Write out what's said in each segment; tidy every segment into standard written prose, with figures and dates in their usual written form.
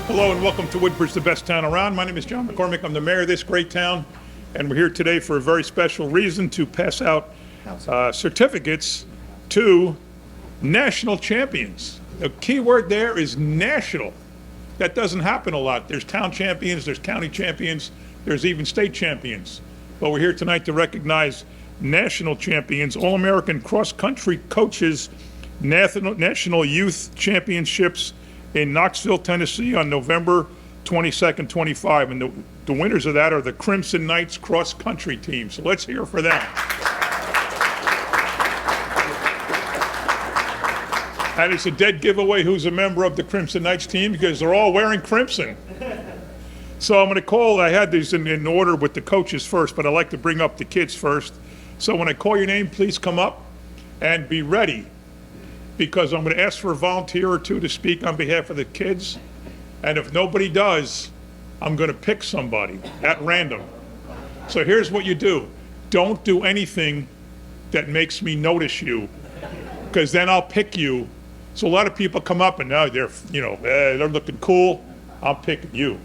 Hello and welcome to Woodbridge, the best town around. My name is John McCormick. I'm the mayor of this great town, and we're here today for a very special reason to pass out certificates to national champions. The key word there is national. That doesn't happen a lot. There's town champions, there's county champions, there's even state champions. But we're here tonight to recognize national champions, All-American cross-country coaches, National Youth Championships in Knoxville, Tennessee on November 22nd, 25. And the winners of that are the Crimson Knights cross-country team. So let's hear for them. And it's a dead giveaway who's a member of the Crimson Knights team because they're all wearing crimson. So I'm going to call, I had these in order with the coaches first, but I like to bring up the kids first. So when I call your name, please come up and be ready, because I'm going to ask for a volunteer or two to speak on behalf of the kids. And if nobody does, I'm going to pick somebody at random. So here's what you do. Don't do anything that makes me notice you, because then I'll pick you. So a lot of people come up and now they're looking cool. I'm picking you.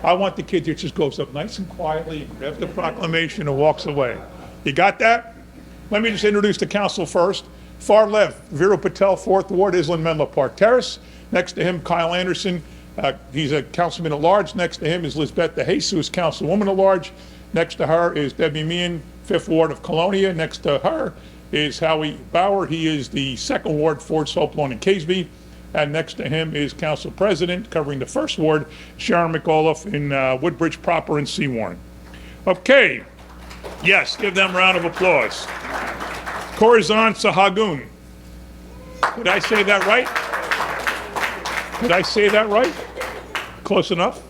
I want the kid that just goes up nice and quietly, grabs the proclamation and walks away. You got that? Let me just introduce the council first. Far left, Viru Patel, 4th Ward, Island Menlo Park Terrace. Next to him, Kyle Anderson. He's a councilman at large. Next to him is Lisbeth De Jesus, councilwoman at large. Next to her is Debbie Meehan, 5th Ward of Colonia. Next to her is Howie Bauer. He is the 2nd Ward, Ford, Soaplawn, and Caseby. And next to him is Council President, covering the 1st Ward, Sharon McAuliffe in Woodbridge proper and Seawarren. Okay, yes, give them a round of applause. Corazon Sahagun. Did I say that right? Did I say that right? Close enough?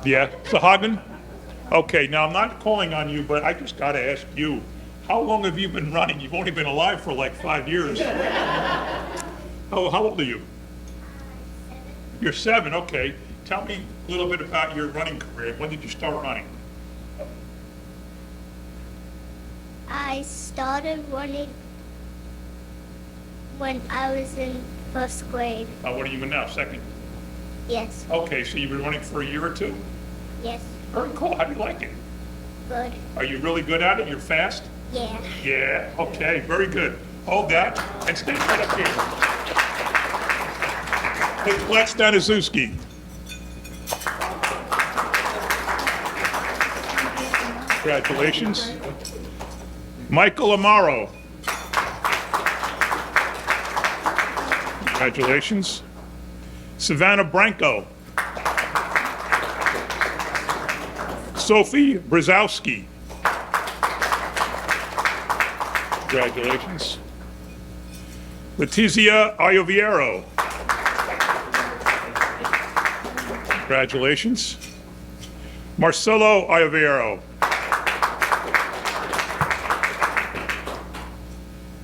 Yeah, Sahagun? Okay, now I'm not calling on you, but I just got to ask you, how long have you been running? You've only been alive for like 5 years. Oh, how old are you? You're 7, okay. Tell me a little bit about your running career. When did you start running? I started running when I was in 1st grade. What are you in now, 2nd? Yes. Okay, so you've been running for a year or 2? Yes. Very cool. How do you like it? Good. Are you really good at it? You're fast? Yeah. Yeah, okay, very good. Hold that and stay right up here. Let's Staniszewski. Congratulations. Michael Amaro. Congratulations. Savannah Branco. Sophie Brzezowski. Congratulations. Letizia Ayoviero. Congratulations. Marcelo Ayoviero.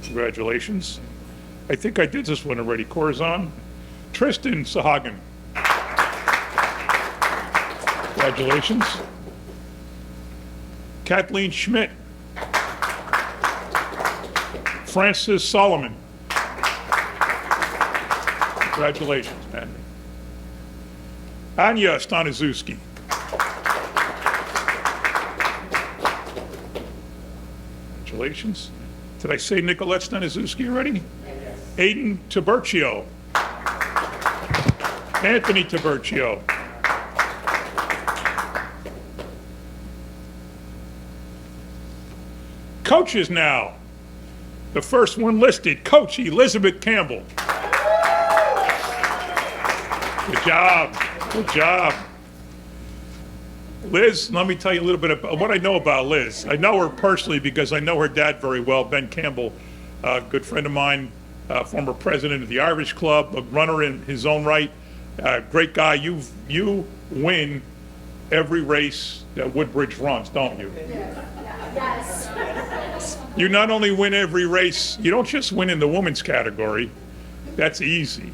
Congratulations. I think I did this one already. Corazon. Tristan Sahagan. Congratulations. Kathleen Schmidt. Francis Solomon. Congratulations, man. Anya Staniszewski. Congratulations. Did I say Nicolette Staniszewski already? Yes. Aiden Tiburcio. Anthony Tiburcio. Coaches now. The first one listed, Coach Elizabeth Campbell. Good job. Good job. Liz, let me tell you a little bit about what I know about Liz. I know her personally because I know her dad very well, Ben Campbell, a good friend of mine, former president of the Irish Club, a runner in his own right, great guy. You win every race that Woodbridge runs, don't you? Yes. You not only win every race, you don't just win in the women's category. That's easy.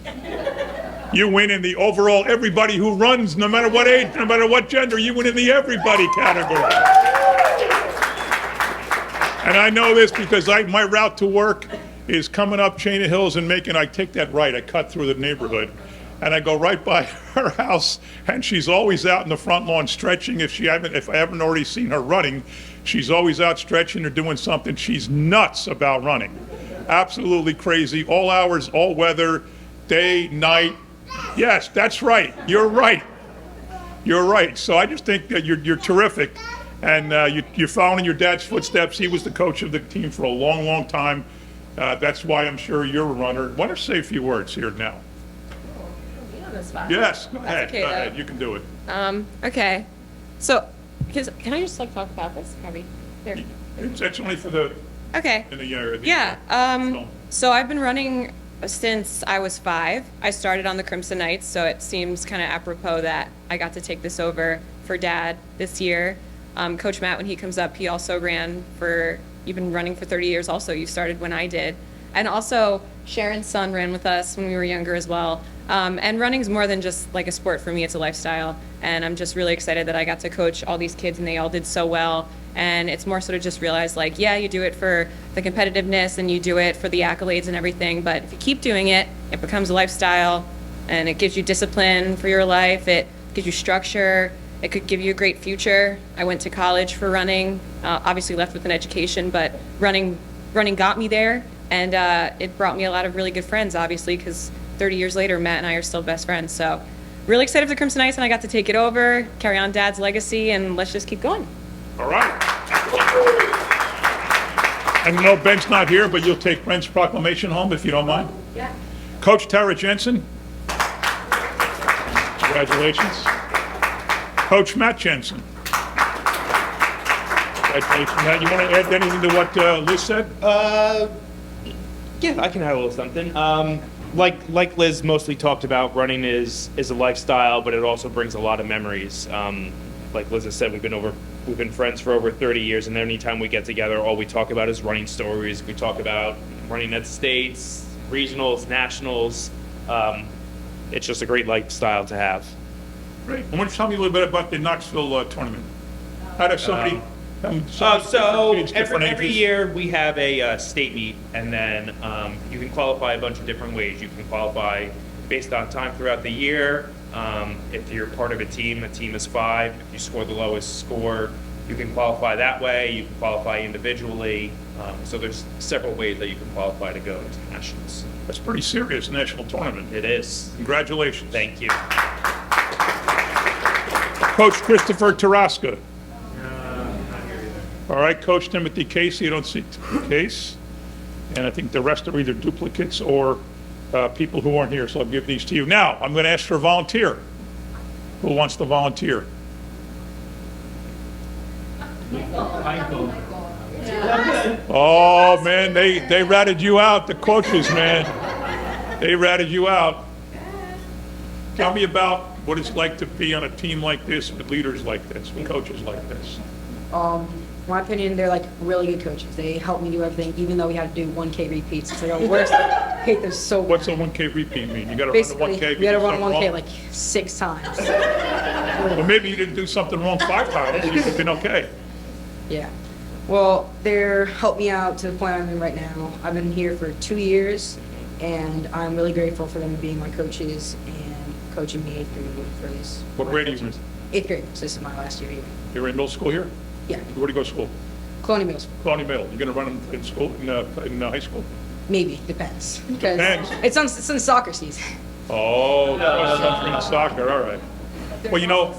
You win in the overall everybody who runs, no matter what age, no matter what gender, you win in the everybody category. And I know this because my route to work is coming up Chain of Hills and I take that right, I cut through the neighborhood. and I go right by her house, and she's always out in the front lawn stretching. If I haven't already seen her running, she's always out stretching or doing something. She's nuts about running. Absolutely crazy. All hours, all weather, day, night. Yes, that's right. You're right. You're right. So I just think that you're terrific, and you're following your dad's footsteps. He was the coach of the team for a long, long time. That's why I'm sure you're a runner. Want to say a few words here now? You know this spot. Yes, go ahead. okay, Go though. ahead. You can do it. Okay. So, can I just like talk about this? Probably. There. It's only for the Okay. in the year. Yeah. film. So I've been running since I was 5. I started on the Crimson Knights, so it seems kind of apropos that I got to take this over for Dad this year. Coach Matt, when he comes up, he also ran for. You've been running for 30 years. Also, you started when I did, and also Sharon's son ran with us when we were younger as well. And running's more than just like a sport for me; it's a lifestyle. And I'm just really excited that I got to coach all these kids, and they all did so well. And it's more sort of just realize, like, yeah, you do it for the competitiveness and you do it for the accolades and everything, but if you keep doing it, it becomes a lifestyle, and it gives you discipline for your life. It gives you structure. It could give you a great future. I went to college for running, obviously left with an education, but running got me there, and it brought me a lot of really good friends, obviously, because 30 years later, Matt and I are still best friends. So really excited for the Crimson Knights, and I got to take it over, carry on Dad's legacy, and let's just keep going. All right. And no, Ben's not here, but you'll take Brent's proclamation home if you don't mind. Yeah. Coach Tara Jensen. Congratulations. Coach Matt Jensen. Congratulations, Matt. You want to add anything to what Liz said? Yeah, I can add a little something. Like Liz mostly talked about, running is a lifestyle, but it also brings a lot of memories. Like Liz has said, we've been friends for over 30 years, and anytime we get together, all we talk about is running stories. We talk about running at states, regionals, nationals. It's just a great lifestyle to have. Great. I want you to tell me a little bit about the Knoxville tournament. How does somebody... So kids, different every ages? year we have a state meet, and then you can qualify a bunch of different ways. You can qualify based on time throughout the year. If you're part of a team is 5. If you score the lowest score, you can qualify that way. You can qualify individually. So there's several ways that you can qualify to go into nationals. That's a pretty serious national tournament. It is. Congratulations. Thank you. Coach Christopher Taraska. All right, Coach Timothy Casey, you don't see Case. And I think the rest are either duplicates or people who aren't here, so I'll give these to you. Now, I'm going to ask for a volunteer. Who wants to volunteer? Oh, man, they ratted you out, the coaches, man. They ratted you out. Tell me about what it's like to be on a team like this, with leaders like this, with coaches like this. In my opinion, they're like really good coaches. They help me do everything, even though we had to do 1K repeats. It's like our worst. I hate them so much. What's a 1K repeat mean? You got to run a Basically, 1K. we had to run because 1K something like 6 times. wrong? Well, maybe you didn't do something wrong 5 times. You could have been okay. Yeah. Well, they're helped me out to the point I'm in right now. I've been here for 2 years, and I'm really grateful for them being my coaches and coaching me 8th grade for this. What grade are you in? 8th grade. So this is my last year here. You're in middle school here? Yeah. Where do you go to school? Colonial Middle School. Colonial Middle. You're going to run them in school, in high school? Maybe. Depends. Because Depends. it's in soccer season. Oh, cross country and soccer, all right. Well, you know,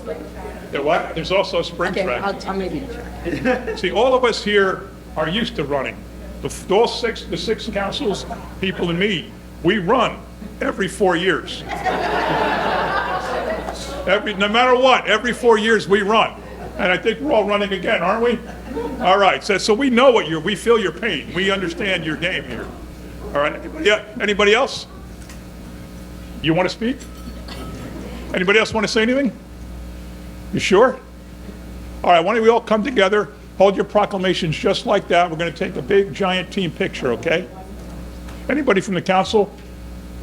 what? There's also spring Okay, track. I'll maybe try. See, all of us here are used to running. The 6 councils, people and me, we run every 4 years. No matter what, every 4 years we run. And I think we're all running again, aren't we? All right, so we know we feel your pain. We understand your game here. All right, anybody else? You want to speak? Anybody else want to say anything? You sure? All right, why don't we all come together, hold your proclamations just like that. We're going to take a big, giant team picture, okay? Anybody from the council?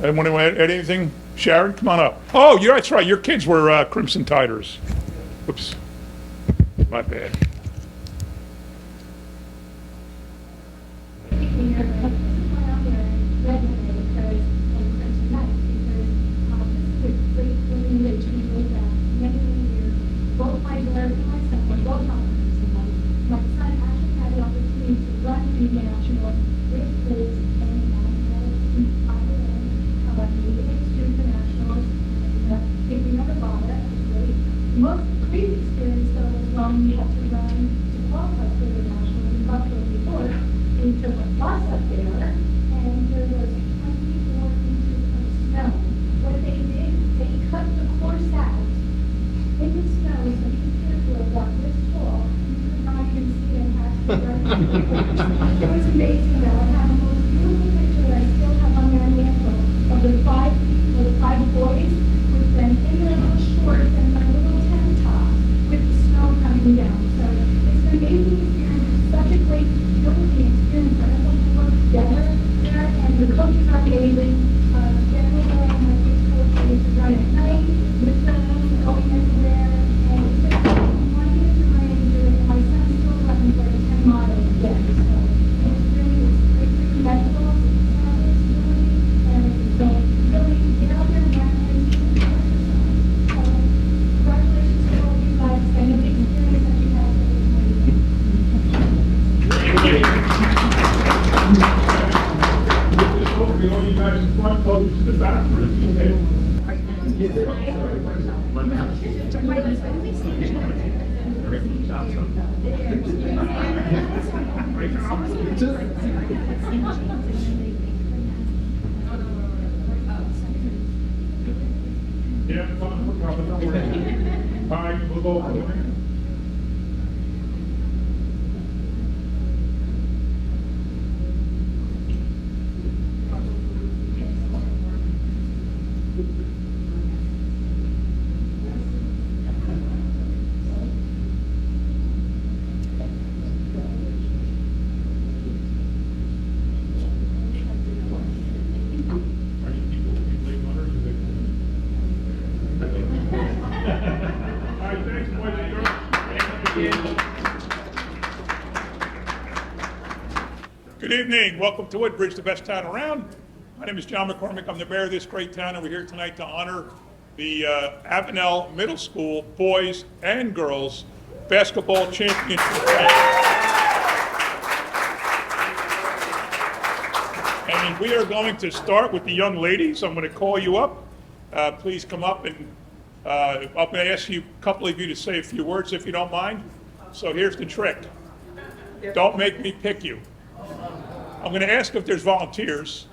Want to add anything? Sharon, come on up. Oh, that's right. Your kids were Crimson Tiders. Oops. My bad. international with Liz and meeting student nationals and picking up a ball. That was great. The most great experience though was when we had to run to qualify for the nationals in Buffalo, New York. We took a bus up there and there was 24 inches of snow. What they did, they cut the course out in the snow, so these kids were about this tall. You could not even see them halfway around. It was amazing though. I have the most beautiful picture that I still have on my mantle of the five people, the five boys with them in their little shorts and their little tank tops with the snow coming down. So it's an amazing experience. It's such a great building experience for everyone to work together there, and the coaches are amazing. Generally, my kids coach is to run at night with them, going everywhere, and it's just one year to run and do it. And my son's still running for 10 miles again. So it's great for your mental stability, and so really get out there and run and do exercise. So congratulations to all of you guys. I know the experience that you have is amazing. All you guys in front, close to the back. Yeah, we're coming, don't worry. All right, we'll go over there. Good evening. Welcome to Woodbridge, the best town around. My name is John McCormick. I'm the mayor of this great town, and we're here tonight to honor the Avenel Middle School boys and girls basketball championship. And we are going to start with the young ladies. I'm going to call you up. Please come up, and I'm going to ask you, a couple of you, to say a few words if you don't mind. So here's the trick. Don't make me pick you. I'm going to ask if there's volunteers,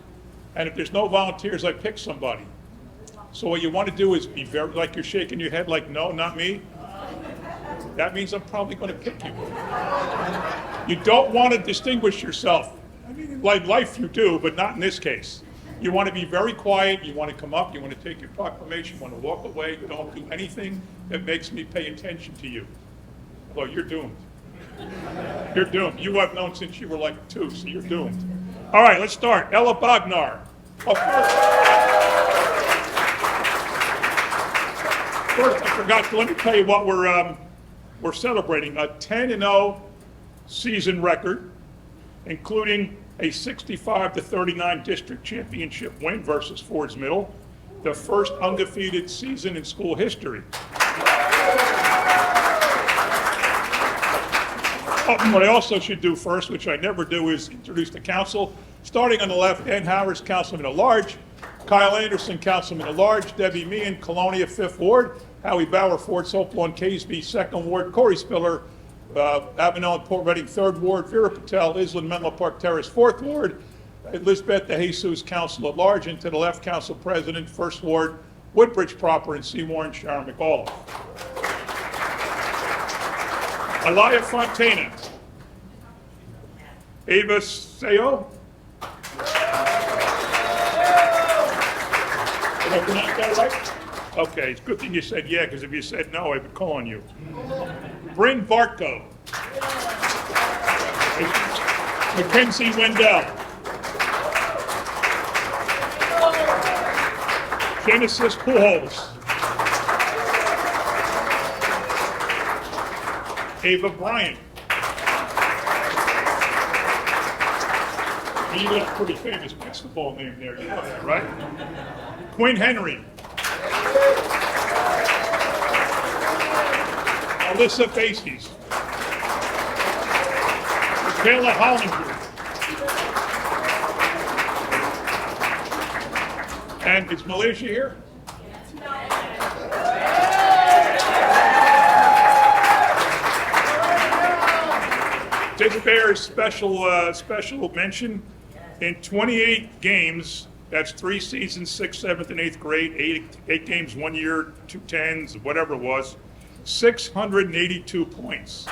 and if there's no volunteers, I pick somebody. So what you want to do is be very, like you're shaking your head like, no, not me. That means I'm probably going to pick you. You don't want to distinguish yourself. I mean, in life you do, but not in this case. You want to be very quiet, you want to come up, you want to take your proclamation, you want to walk away, don't do anything that makes me pay attention to you. Well, you're doomed. You're doomed. You have known since you were like 2, so you're doomed. All right, let's start. Ella Bognar. Oh, first, I forgot to let me tell you what we're celebrating. A 10-0 season record, including a 65-39 district championship win versus Fords Middle, the first undefeated season in school history. What I also should do first, which I never do, is introduce the council. Starting on the left, Ann Howard, Councilman at Large, Kyle Anderson, Councilman at Large, Debbie Meehan, Colonia, 5th Ward, Howie Bauer, Fort Hopewell and Caseby, 2nd Ward, Corey Spiller, Avenel and Port Reading, 3rd Ward, Vera Patel, Island, Menlo Park Terrace, 4th Ward, Elizabeth DeJesus, Council at Large, and to the left, Council President, 1st Ward, Woodbridge proper, and Seymour and Sharon McAuliffe. Alaya Fontana. Ava Sayo. Did I pronounce that right? Okay, it's a good thing you said yeah, because if you said no, I would call on you. Bryn Bartko. Mackenzie Wendell. Genesis Pujols. Ava Bryant. You got a pretty famous basketball name there, you know that, right? Quinn Henry. Alyssa Faces. Michaela Hollinger. And is Malaysia here? This bears special mention. In 28 games, that's 3 seasons, 6th, 7th, and 8th grade, eight games, 1 year, 2 tens, whatever it was, 682 points.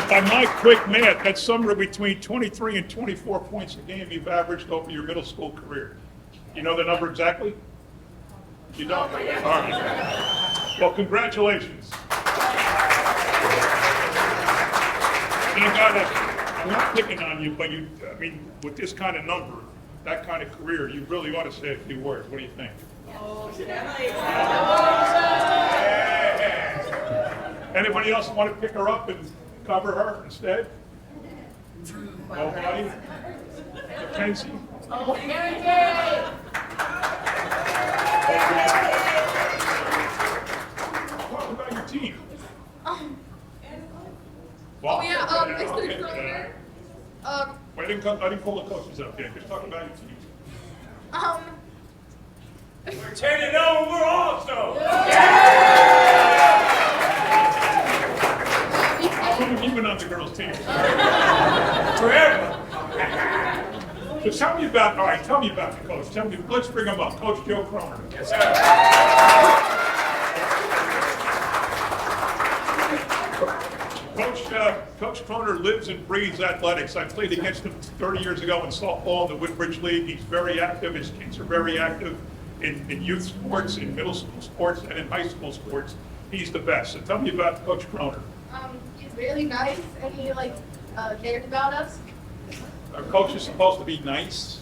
By my quick math, that's somewhere between 23 and 24 points a game you've averaged over your middle school career. You know the number exactly? You don't? All right. Well, congratulations. And I'm not picking on you, but I mean, with this kind of number, that kind of career, you really ought to say a few words. What do you think? Anybody else want to pick her up and cover her instead? Nobody? Mackenzie? Talk about your team. Well, yeah, okay, it's the okay. girl. I didn't call the coaches up yet. Just talk about your team. We're 10-0, we're also. How long have you been on the girls' team? Forever. So tell me about the coach. Let's bring him up. Coach Joe Croner. Yes, sir. Coach Croner lives and breathes athletics. I played against him 30 years ago in softball in the Woodbridge League. He's very active. His kids are very active in youth sports, in middle school sports, and in high school sports. He's the best. So tell me about Coach Croner. He's really nice, and he cares about us. Our coach is supposed to be nice.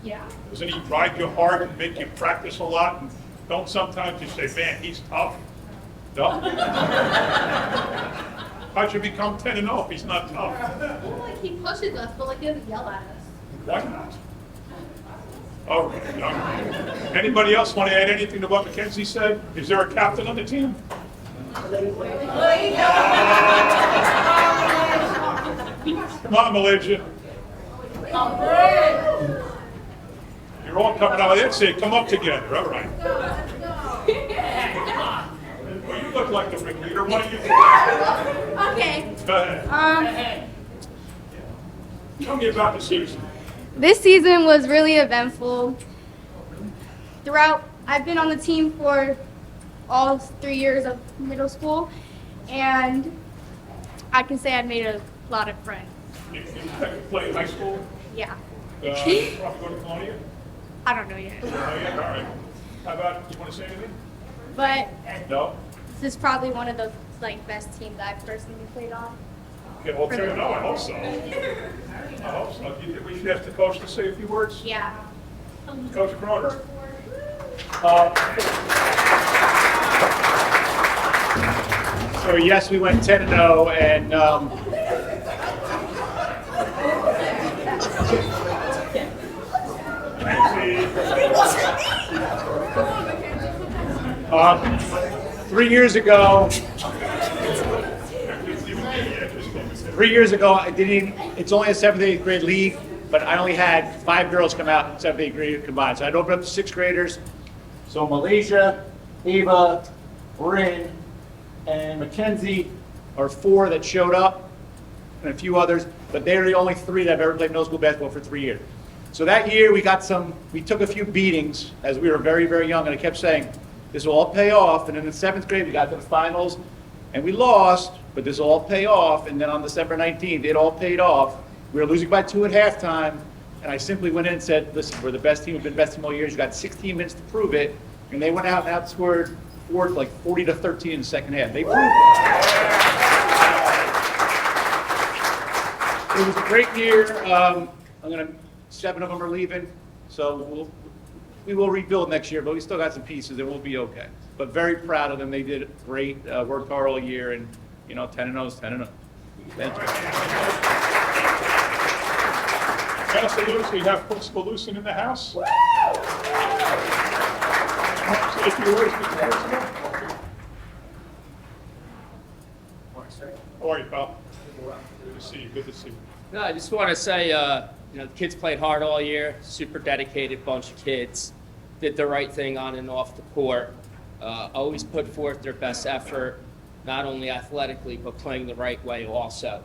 Yeah. Doesn't he drive you hard and make you practice a lot? And don't sometimes you say, man, he's tough? No? How'd you become 10-0 if he's not tough? Well, he pushes us, but he doesn't yell at us. Why not? All right, all right. Anybody else want to add anything to what Mackenzie said? Is there a captain on the team? Come on, Malaysia. You're all coming out. That's it. Come up together. All right. Well, you look like the ringleader. What do you think? Okay. Go ahead. Tell me about the season. This season was really eventful. Throughout, I've been on the team for all 3 years of middle school, and I can say I've made a lot of friends. You play high school? Yeah. Probably go to Colonia? I don't know yet. Oh, yeah, all right. How about, you want to say anything? But No? this is probably one of the best teams I've personally played on. Okay, well, turn it on. I hope so. I hope so. Do you think we should ask the coach to say a few words? Yeah. Coach Croner. So yes, we went 10-0, and three years ago, I didn't. It's only a 7th, 8th grade league, but I only had 5 girls come out in 7th, 8th grade combined. So I'd open up to 6th graders. So Malaysia, Ava, Bryn, and Mackenzie are 4 that showed up, and a few others, but they're the only 3 that have ever played middle school basketball for 3 years. So that year we took a few beatings as we were very, very young, and I kept saying, this will all pay off. And in the 7th grade, we got to the finals, and we lost, but this will all pay off. And then on December 19th, it all paid off. We were losing by 2 at halftime, and I simply went in and said, listen, we're the best team, we've been best team all year, you got 16 minutes to prove it. And they went out and outscored 40-13 in the second half. They proved it. It was a great year. 7 of them are leaving, so we will rebuild next year, but we still got some pieces and we'll be okay. But very proud of them. They did great, worked hard all year, and 10-0 is 10-0. Thank you. Pastor Lewis, we have Principal Lucen in the house. Say a few words, Mr. Principal. How are you, pal? Good to see you. Good to see you. No, I just want to say, the kids played hard all year, super dedicated bunch of kids, did the right thing on and off the court, always put forth their best effort, not only athletically, but playing the right way also.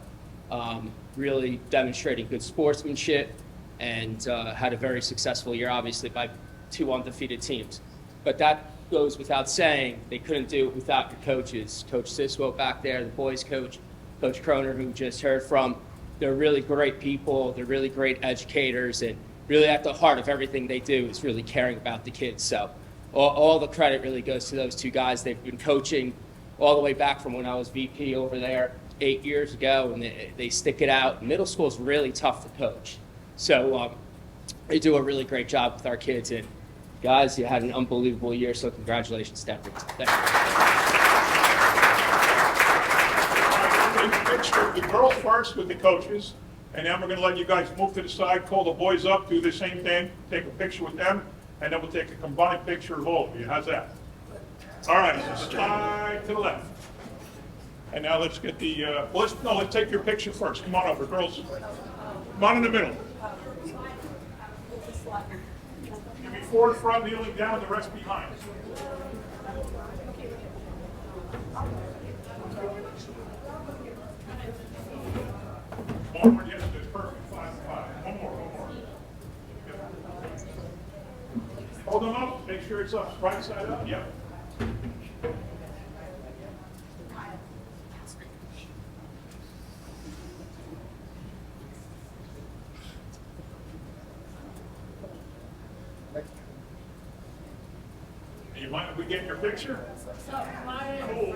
Really demonstrating good sportsmanship and had a very successful year, obviously, by 2 undefeated teams. But that goes without saying, they couldn't do it without your coaches. Coach Siswo back there, the boys coach, Coach Croner, who we just heard from. They're really great people. They're really great educators, and really at the heart of everything they do is really caring about the kids. So all the credit really goes to those 2 guys. They've been coaching all the way back from when I was VP over there 8 years ago, and they stick it out. Middle school is really tough to coach. So they do a really great job with our kids. And guys, you had an unbelievable year, so congratulations to everyone. Thank you. Picture the girls first with the coaches, and then we're going to let you guys move to the side, call the boys up, do the same thing, take a picture with them, and then we'll take a combined picture of all of you. How's that? All right, so slide to the left. And now let's get the, let's take your picture first. Come on over, girls. Come on in the middle. You be forward, front, kneeling down, the rest behind. One more, yes, that's perfect. 5 and 5. One more. Yep. Hold them up. Make sure it's up. Right side up. Yep. You mind if we get your picture? Cool.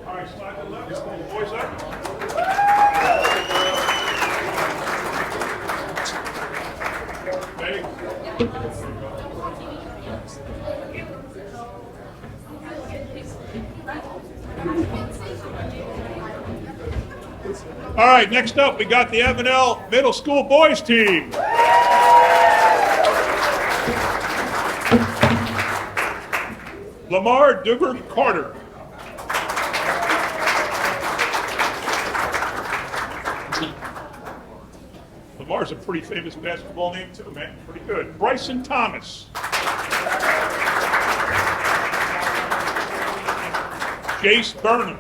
All right, slide to the left. Pull the boys up. Ready? All right, next up, we got the Avenel Middle School boys team. Lamar Duggar Carter. Lamar's a pretty famous basketball name too, man. Pretty good. Bryson Thomas. Jace Burnham.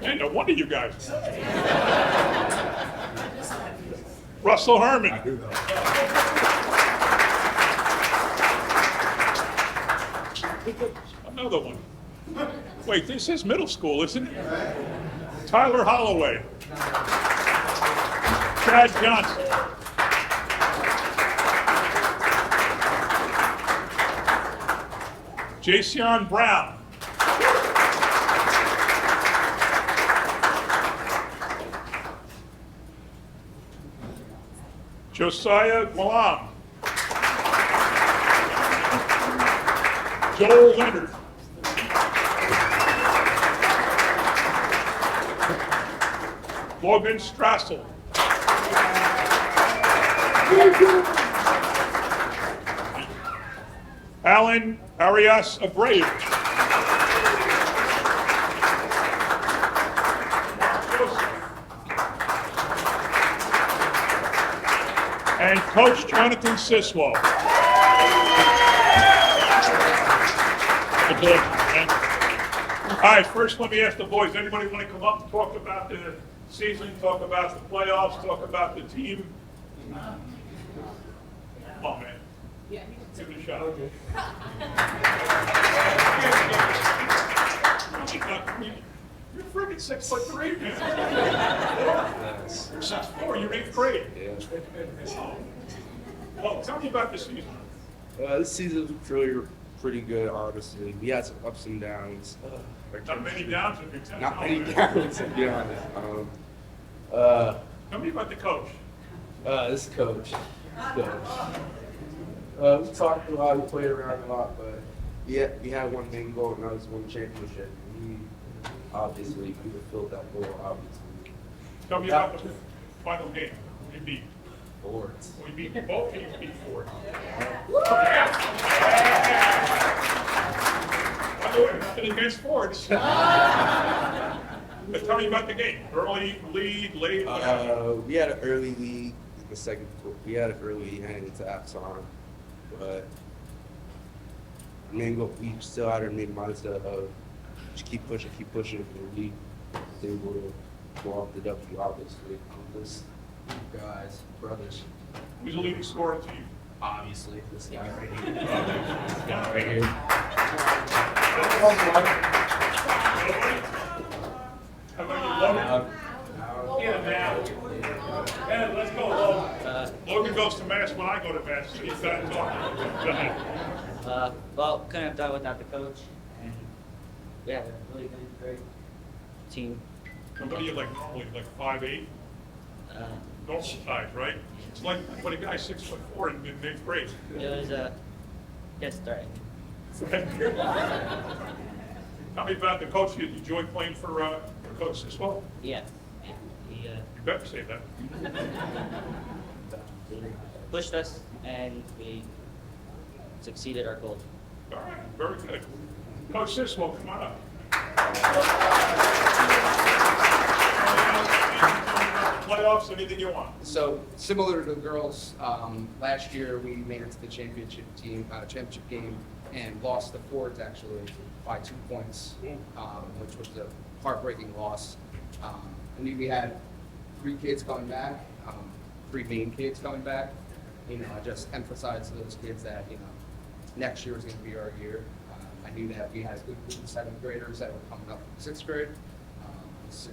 Man, no wonder you guys. Russell Herman. Another one. Wait, this is middle school, isn't it? Tyler Holloway. Chad Johnson. Jason Brown. Josiah Gualam. Joel Leonard. Logan Strassel. Alan Arias Abreu. And Coach Jonathan Siswo. All right, first let me ask the boys, anybody want to come up and talk about the season, talk about the playoffs, talk about the team? Come on, man. Yeah. Give it a shot. You're freaking 6'3", man. You're 6'4", you're 8th grade. Wow. Well, tell me about the season. This season was really pretty good, honestly. We had some ups and downs. Not many downs in your town. Not many downs, to be honest. Tell me about the coach. This coach. We talked a lot, we played around a lot, but yeah, we had one main goal, and that was win championship. We obviously could have filled that goal, obviously. Tell me about the final game. We beat. Forwards. We beat both teams, beat Ford. By the way, nothing against Fords. But tell me about the game. Early lead, late. We had an early lead in the second quarter. We had an early lead heading into halftime, but we still had our main mindset of just keep pushing, and we will go off the W, obviously. This guys, brothers. Who's the leading scorer to you? Obviously, this guy right here. This guy right here. How about you, Logan? Yeah, man. Yeah, let's go, Logan. Logan goes to Mass when I go to Mass, so he's got to talk. Go ahead. Well, couldn't have done without the coach. And yeah, really good, great team. What are you like normally, like 5'8"? Normal size, right? It's like when a guy's 6'4" in 8th grade. It was yes, right. Tell me about the coach. You enjoy playing for Coach Siswell? Yeah. He You better say that. pushed us, and we succeeded our goal. All right, very good. Coach Siswell, come on up. Playoffs, anything you want. So similar to the girls, last year we made it to the championship game and lost the Fords actually by 2 points, which was a heartbreaking loss. I knew we had 3 kids coming back, 3 main kids coming back. You know, I just emphasized to those kids that, you know, next year was going to be our year. I knew that we had a good group of 7th graders that were coming up from 6th grade.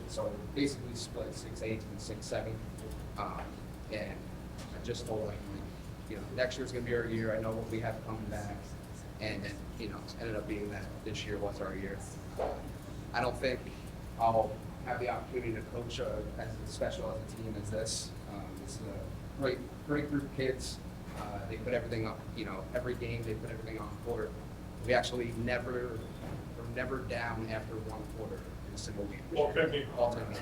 So basically split 6'8" and 6'7". And I just told them, you know, next year's gonna be our year. I know what we have coming back. And then, you know, ended up being that this year was our year. I don't think I'll have the opportunity to coach as special as a team as this. This is a great group of kids. They put everything up, you know, every game they put everything on the court. We actually were never down after 1 quarter. Single game. All 10 games. All 10 games.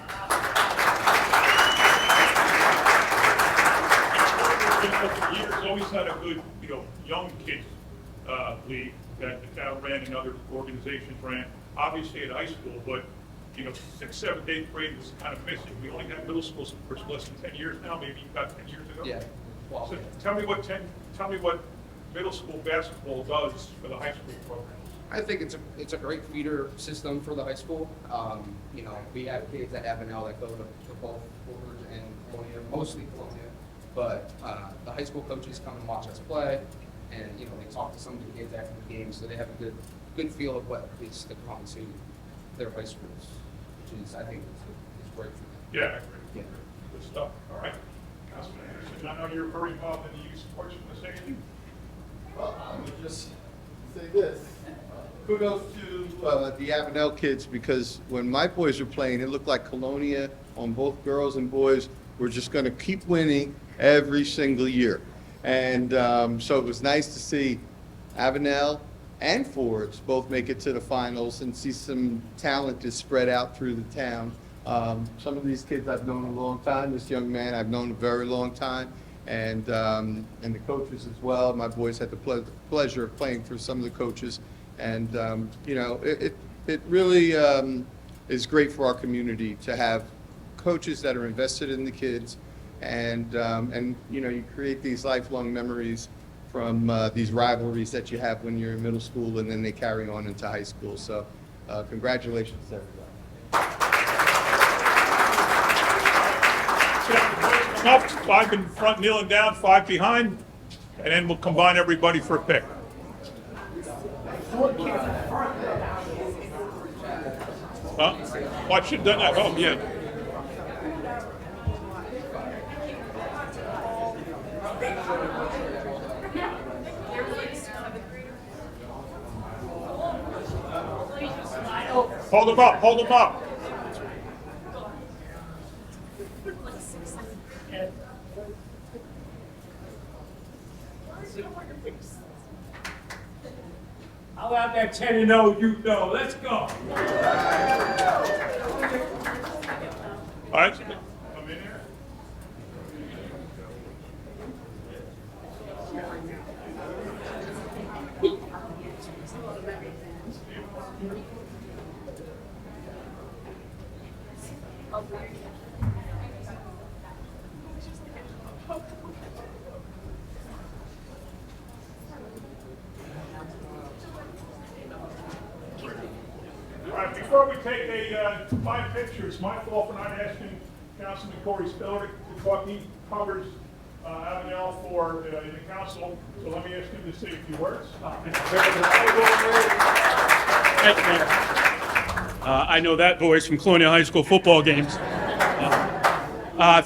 Years always had a good, you know, young kids league that the town ran and other organizations ran. Obviously at high school, but you know, 6th, 7th, 8th grade was kind of missing. We only had middle schools for less than 10 years now. Maybe about 10 years ago. Yeah. Well, so tell me what middle school basketball does for the high school program. I think it's a great feeder system for the high school. You know, we have kids at Avenel that go to both Woodbridge and Colonia, mostly Colonia, but the high school coaches come and watch us play, and you know they talk to some of the kids after the game, so they have a good feel of what is to come to their high schools, which is I think is great for them. Yeah, I agree. Yeah. Good stuff. All right. Councilman Anderson, I know you're very involved in the youth sports. You want to say anything? Well, I would just say this. Kudos to the Avenel kids, because when my boys were playing, it looked like Colonia on both girls and boys were just going to keep winning every single year. And so it was nice to see Avenel and Fords both make it to the finals and see some talent is spread out through the town. Some of these kids I've known a long time. This young man I've known a very long time. And the coaches as well. My boys had the pleasure of playing for some of the coaches. And, you know, it really is great for our community to have coaches that are invested in the kids. And you know, you create these lifelong memories from these rivalries that you have when you're in middle school, and then they carry on into high school. So congratulations to everybody. Come up, 5 in front, kneeling down, 5 behind, and then we'll combine everybody for a pick. Huh? Well, I should have done that at home, yeah. Hold them up, hold them up. How about that 10-0 you know? Let's go. All right. Come in here. All right, before we take 5 pictures, my fault for not asking Councilman Corey Spiller to talk. He covers Avenel for in the council, so let me ask him to say a few words. I know that voice from Colonial High School football games.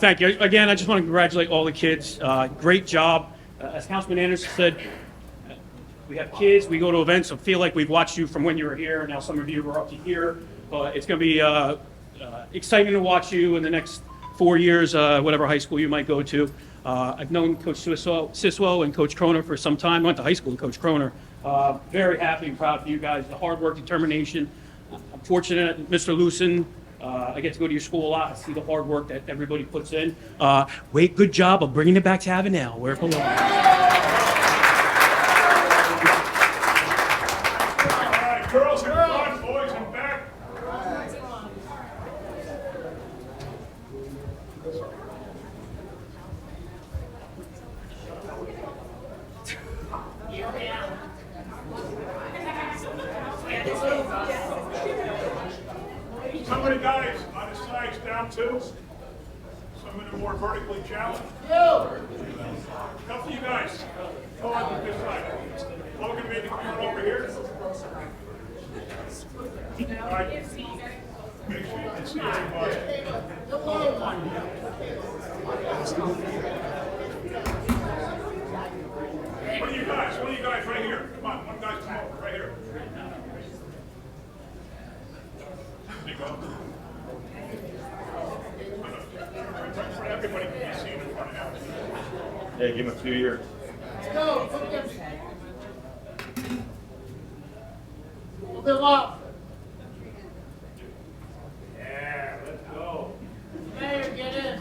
Thank you. Again, I just want to congratulate all the kids. Great job. As Councilman Anderson said, we have kids, we go to events, I feel like we've watched you from when you were here, now some of you are up to here. It's going to be exciting to watch you in the next 4 years, whatever high school you might go to. I've known Coach Siswell and Coach Croner for some time. I went to high school with Coach Croner. Very happy and proud of you guys, the hard work, determination. I'm fortunate, Mr. Lucen, I get to go to your school a lot. I see the hard work that everybody puts in. Wait, good job of bringing it back to Avenel, where it belongs. Girls in front, boys in back. Some of the guys on the sides down too. Some of them more vertically challenged. Couple of you guys. Go on this side. Logan, maybe come on over here. All right. Make sure you can see everybody. One of you guys right here. Come on, one guy's come over, right here. There you go. Everybody can be seen in front of him. Yeah, give him a few years. Let's go. A little bit off. Yeah, let's go. Mayor, get in.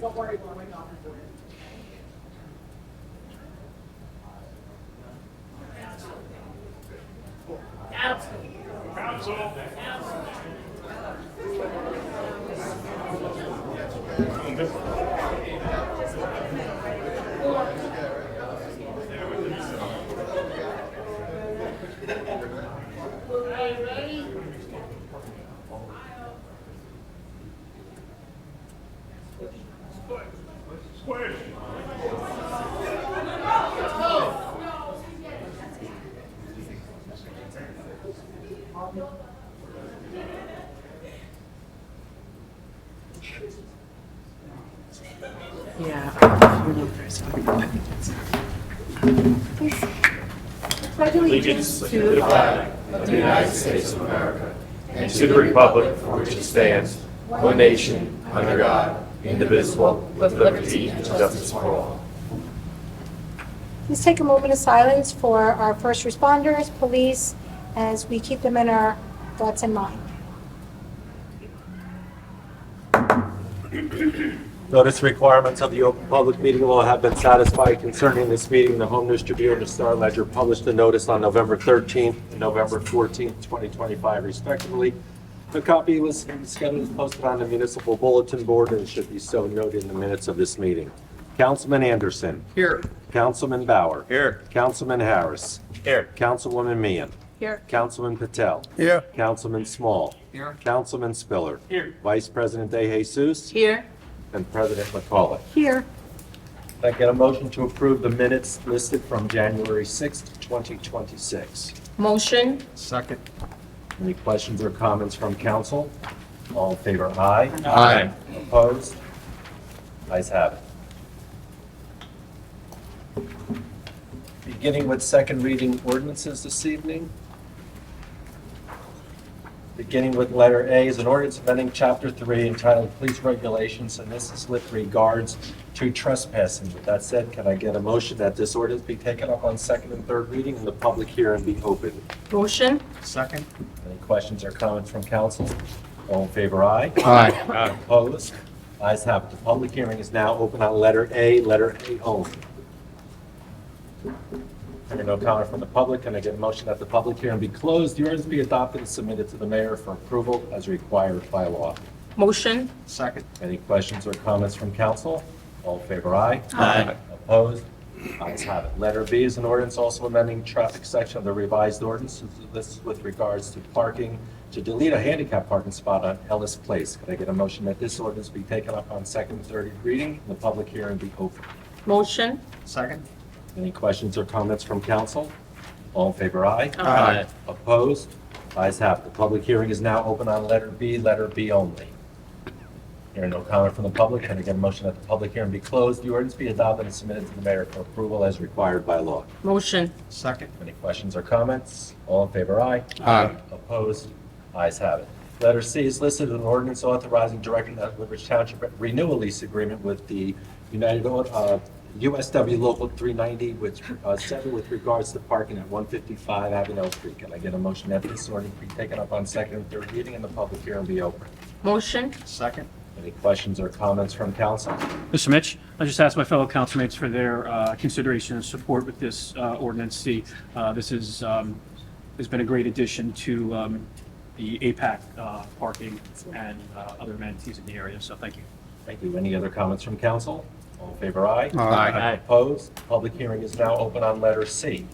Don't worry about it. Council. Ready? Squish. Allegiance to the flag of the United States of America and to the republic for which it stands, one nation, under God, indivisible, with liberty and justice for all. Please take a moment of silence for our first responders, police, as we keep them in our thoughts and mind. Notice requirements of the Open Public Meeting Law have been satisfied concerning this meeting. The Home News Tribune and the Star Ledger published a notice on November 13th and November 14th, 2025, respectively. A copy was scheduled and posted on the municipal bulletin board and should be so noted in the minutes of this meeting. Councilman Anderson. Here. Councilman Bauer. Here. Councilman Harris. Here. Councilwoman Meehan. Here. Councilman Patel. Here. Councilman Small. Here. Councilman Spiller. Here. Vice President De Jesus. Here. And President McCullough. Here. Can I get a motion to approve the minutes listed from January 6th, 2026? Motion. Second. Any questions or comments from council? All in favor, aye. Aye. Opposed? Ayes have it. Beginning with second reading ordinances this evening. Beginning with letter A is an ordinance amending Chapter 3 entitled Police Regulations, and this is with regards to trespassing. With that said, can I get a motion that this ordinance be taken up on second and third reading and the public hearing be open? Motion? Second. Any questions or comments from council? All in favor, aye? Aye. Opposed? Ayes have it. The public hearing is now open on letter A only. Hearing no comment from the public, can I get a motion that the public hearing be closed, the ordinance be adopted and submitted to the mayor for approval as required by law? Motion? Second. Any questions or comments from council? All in favor, aye? Aye. Opposed? Ayes have it. Letter B is an ordinance also amending traffic section of the revised ordinance. This is with regards to parking, to delete a handicap parking spot on Ellis Place. Could I get a motion that this ordinance be taken up on second and third reading and the public hearing be open? Motion? Second. Any questions or comments from council? All in favor, aye? Aye. Opposed? Ayes have it. The public hearing is now open on letter B only. Hearing no comment from the public, can I get a motion that the public hearing be closed, the ordinance be adopted and submitted to the mayor for approval as required by law? Motion? Second. Any questions or comments? All in favor, aye? Aye. Opposed? Ayes have it. Letter C is listed as an ordinance authorizing directing that Woodbridge Township renew a lease agreement with the USW Local 390 with 7 with regards to parking at 155 Avenel Street. Can I get a motion that this ordinance be taken up on second and third reading and the public hearing be open? Motion? Second. Any questions or comments from council? Mr. Mitch, I just asked my fellow councilmates for their consideration and support with this ordinance. This has been a great addition to the APAC parking and other amenities in the area, so thank you. Thank you. Any other comments from council? All in favor, aye? Aye. Opposed? Public hearing is now open on letter C.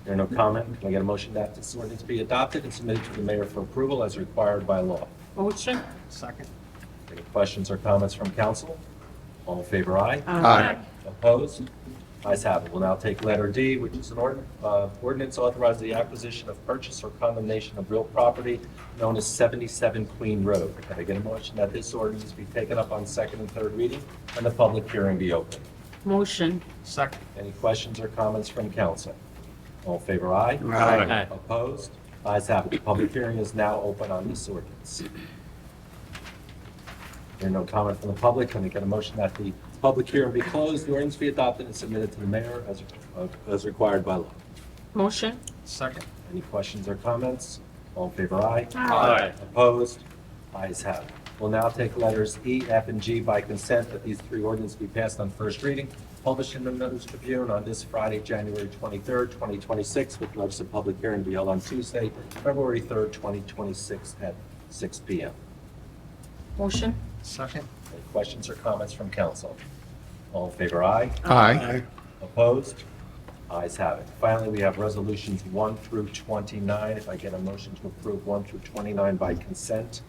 There no comment. Can I get a motion that this ordinance be adopted and submitted to the mayor for approval as required by law? Motion? Second. Any questions or comments from council? All in favor, aye? Aye. Opposed? Ayes have it. We'll now take letter D, which is an ordinance authorizing the acquisition of purchase or condemnation of real property known as 77 Queen Road. Can I get a motion that this ordinance be taken up on second and third reading and the public hearing be open? Motion? Second. Any questions or comments from council? All in favor, aye? Aye. Opposed? Ayes have it. The public hearing is now open on this ordinance. There no comment from the public. Can I get a motion that the public hearing be closed, the ordinance be adopted and submitted to the mayor as required by law? Motion? Second. Any questions or comments? All in favor, aye? Aye. Opposed? Ayes have it. We'll now take letters E, F, and G by consent that these three ordinances be passed on first reading, published in the News Tribune on this Friday, January 23rd, 2026, with notice of public hearing to be held on Tuesday, February 3rd, 2026 at 6 p.m. Motion? Second. Any questions or comments from council? All in favor, aye? Aye. Opposed? Ayes have it. Finally, we have resolutions 1 through 29. If I get a motion to approve 1 through 29 by consent.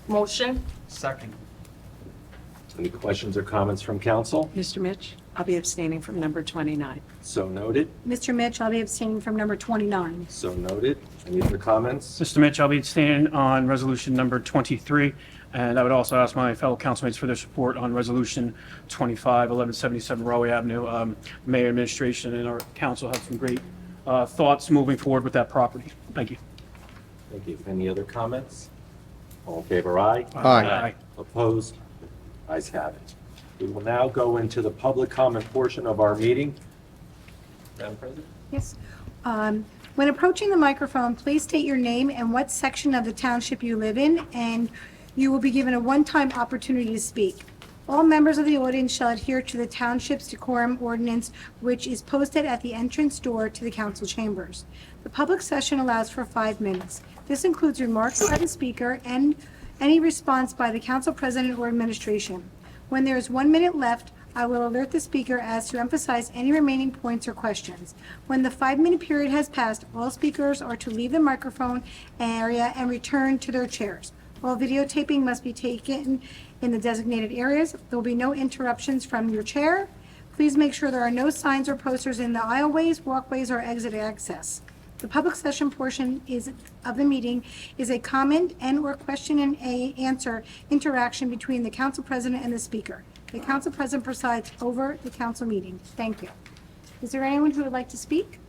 Motion? Second. Any questions or comments from council? Mr. Mitch, I'll be abstaining from number 29. So noted. Mr. Mitch, I'll be abstaining from number 29. So noted. Any other comments? Mr. Mitch, I'll be abstaining on resolution number 23, and I would also ask my fellow councilmates for their support on resolution 25, 1177 Rahway Avenue. Mayor, administration, and our council have some great thoughts moving forward with that property. Thank you. Thank you. Any other comments? All in favor, aye? Aye. Opposed? Ayes have it. We will now go into the public comment portion of our meeting. Madam President? Yes. When approaching the microphone, please state your name and what section of the township you live in, and you will be given a one-time opportunity to speak. All members of the audience shall adhere to the township's decorum ordinance, which is posted at the entrance door to the council chambers. The public session allows for 5 minutes. This includes remarks by the speaker and any response by the council president or administration. When there is 1 minute left, I will alert the speaker as to emphasize any remaining points or questions. When the 5-minute period has passed, all speakers are to leave the microphone area and return to their chairs. All videotaping must be taken in the designated areas. There will be no interruptions from your chair. Please make sure there are no signs or posters in the aisleways, walkways, or exit access. The public session portion of the meeting is a comment and/or question and answer interaction between the council president and the speaker. The council president presides over the council meeting. Thank you. Is there anyone who would like to speak?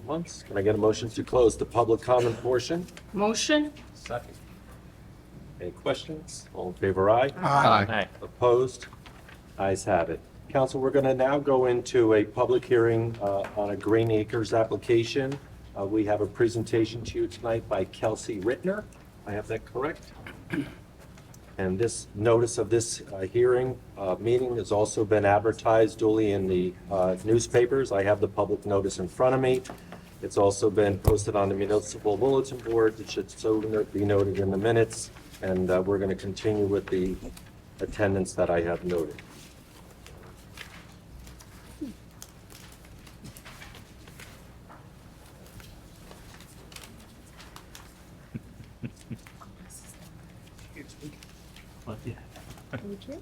Once, can I get a motion to close the public comment portion? Motion? Second. Any questions? All in favor, aye? Aye. Opposed? Ayes have it. Council, we're going to now go into a public hearing on a Green Acres application. We have a presentation to you tonight by Kelsey Rittner. I have that correct? And this notice of this hearing meeting has also been advertised duly in the newspapers. I have the public notice in front of me. It's also been posted on the municipal bulletin board. It should so be noted in the minutes. And we're going to continue with the attendance that I have noted. Thank you.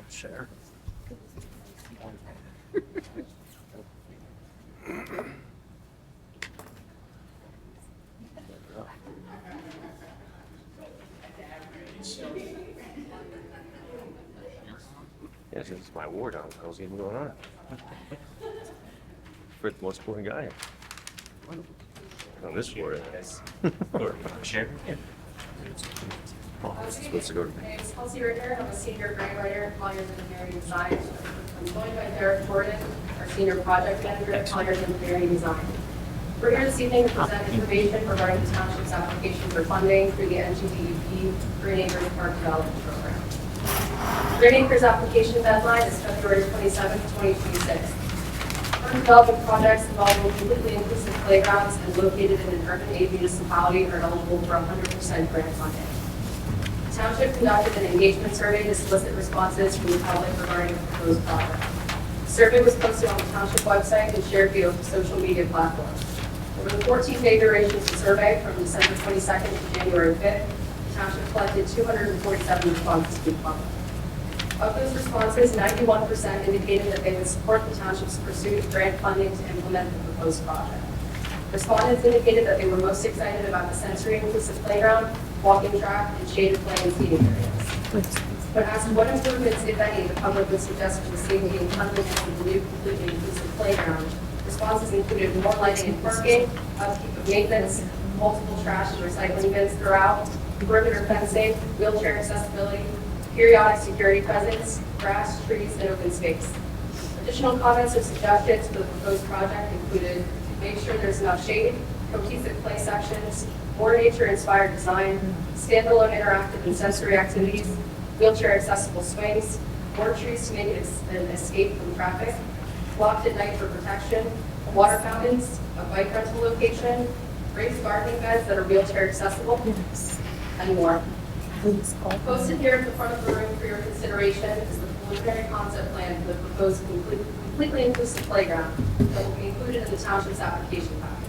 Share. Yes, it's my ward. I was even going on. For the most important guy. On this ward, or share. Oh, it's supposed to go to My name is Kelsey Ritter. I'm a senior grant writer at Colliers Engineering Design. I'm joined by Derek Gordon, our senior project manager at Colliers Engineering Design. We're here this evening to present information regarding the township's application for funding through the NGDUP Green Acres Park Development Program. Green Acres application deadline is February 27, 2026. Park development projects involving completely inclusive playgrounds and located in an urban aid municipality are eligible for 100% grant funding. The township conducted an engagement survey to solicit responses from the public regarding the proposed project. The survey was posted on the township website and shared via social media platforms. Over the 14-day duration of the survey, from December 22nd to January 5th, the township collected 247 responses from the public. Of those responses, 91% indicated that they would support the township's pursuit of grant funding to implement the proposed project. Respondents indicated that they were most excited about the sensory-inclusive playground, walking track, and shaded play and seating areas. When asked what improvements, if any, the public would suggest for the safety and cleanliness of the new completely inclusive playground, responses included more lighting and parking, upkeep of maintenance, multiple trash and recycling bins throughout, perimeter fencing, wheelchair accessibility, periodic security presence, grass, trees, and open space. Additional comments or suggestions for the proposed project included make sure there's enough shade, cohesive play sections, more nature-inspired design, standalone interactive and sensory activities, wheelchair accessible swings, more trees to make it an escape from traffic, blocked at night for protection, water fountains, a bike rental location, raised gardening beds that are wheelchair accessible, and more. Posted here at the front of the room for your consideration is the preliminary concept plan for the proposed completely inclusive playground that will be included in the township's application package.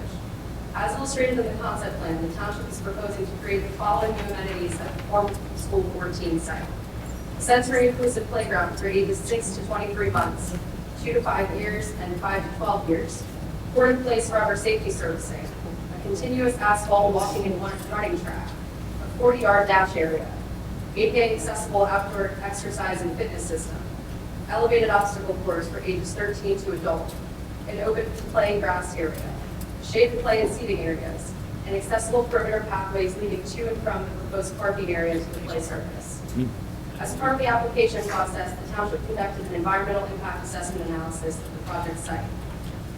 As illustrated in the concept plan, the township is proposing to create the following new amenities at the former School 14 site. Sensory inclusive playground for ages 6 to 23 months, 2 to 5 years, and 5 to 12 years. Port in place rubber safety servicing, a continuous asphalt walking and running track, a 40-yard dash area, ADA accessible outdoor exercise and fitness system, elevated obstacle course for ages 13 to adult, an open playing grass area, shaded play and seating areas, and accessible perimeter pathways leading to and from the proposed parking areas to the play surface. As part of the application process, the township conducted an environmental impact assessment analysis of the project site.